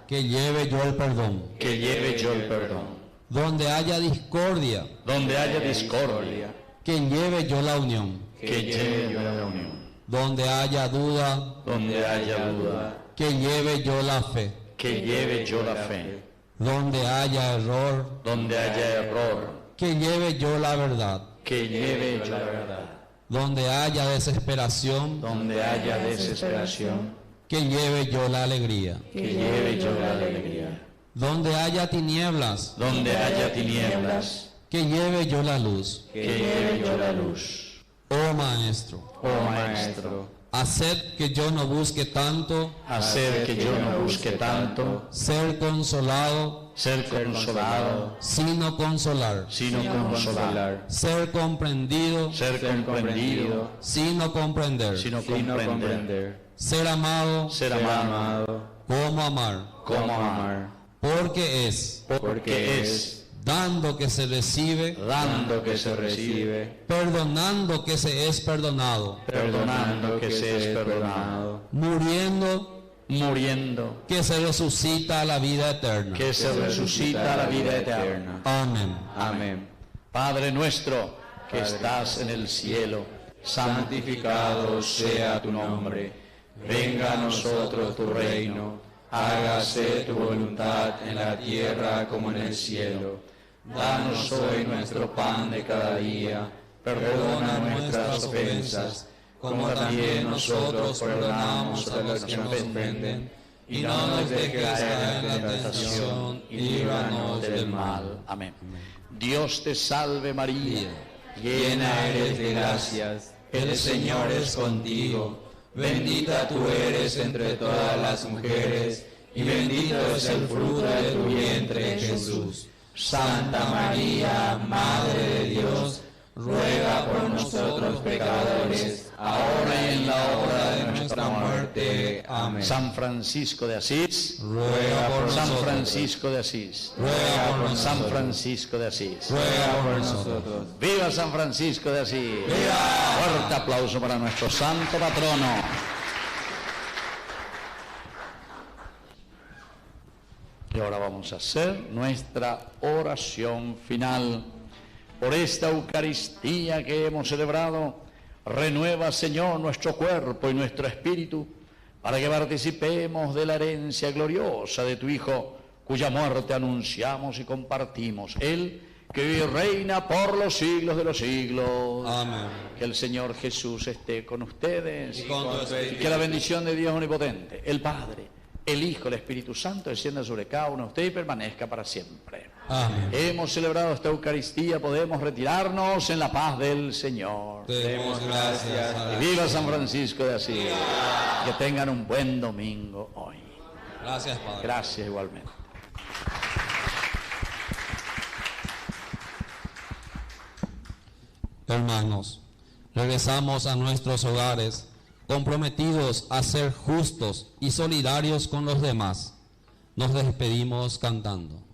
S1: que lleve yo el perdón.
S2: Que lleve yo el perdón.
S1: Donde haya discordia, que lleve yo la unión.
S2: Que lleve yo la unión.
S1: Donde haya duda, que lleve yo la fe.
S2: Que lleve yo la fe.
S1: Donde haya error, que lleve yo la verdad.
S2: Que lleve yo la verdad.
S1: Donde haya desesperación, que lleve yo la alegría.
S2: Que lleve yo la alegría.
S1: Donde haya tinieblas, que lleve yo la luz.
S2: Que lleve yo la luz.
S1: Oh Maestro, haced que yo no busque tanto, ser consolado, sino consolar, ser comprendido, sino comprender, ser amado, como amar, porque es dando que se recibe, perdonando que se es perdonado, muriendo que se resucita a la vida eterna. Amén.
S2: Padre nuestro que estás en el cielo,
S6: santificado sea tu nombre. Venga a nosotros tu reino. Hágase tu voluntad en la tierra como en el cielo. Danos hoy nuestro pan de cada día. Perdona nuestras ofensas, como también nosotros perdonamos a los que nos ofenden. Y no nos dejes caer en la tentación, y líbranos del mal.
S2: Amén. Dios te salve María,
S6: llena eres de gracias, el Señor es contigo. Bendita tú eres entre todas las mujeres, y bendito es el fruto de tu vientre, Jesús. Santa María, Madre de Dios, ruega por nosotros pecadores, ahora y en la hora de nuestra muerte. Amén.
S2: San Francisco de Asís,
S1: ruega por nosotros.
S2: San Francisco de Asís,
S1: ruega por nosotros.
S2: San Francisco de Asís,
S1: ruega por nosotros.
S2: ¡Viva San Francisco de Asís!
S1: ¡Viva!
S2: Fuerte aplauso para nuestro santo patrono. Y ahora vamos a hacer nuestra oración final. Por esta Eucaristía que hemos celebrado, renueva, Señor, nuestro cuerpo y nuestro espíritu, para que participemos de la herencia gloriosa de tu Hijo, cuya muerte anunciamos y compartimos. Él que vive y reina por los siglos de los siglos.
S1: Amén.
S2: Que el Señor Jesús esté con ustedes.
S1: Y con tu espíritu.
S2: Que la bendición de Dios omnipotente, el Padre, el Hijo, el Espíritu Santo descienda sobre cada uno de ustedes y permanezca para siempre.
S1: Amén.
S2: Hemos celebrado esta Eucaristía, podemos retirarnos en la paz del Señor.
S1: Te demos gracias.
S2: Y viva San Francisco de Asís. Que tengan un buen domingo hoy.
S1: Gracias, Padre.
S2: Gracias igualmente.
S1: Hermanos, regresamos a nuestros hogares comprometidos a ser justos y solidarios con los demás. Nos despedimos cantando.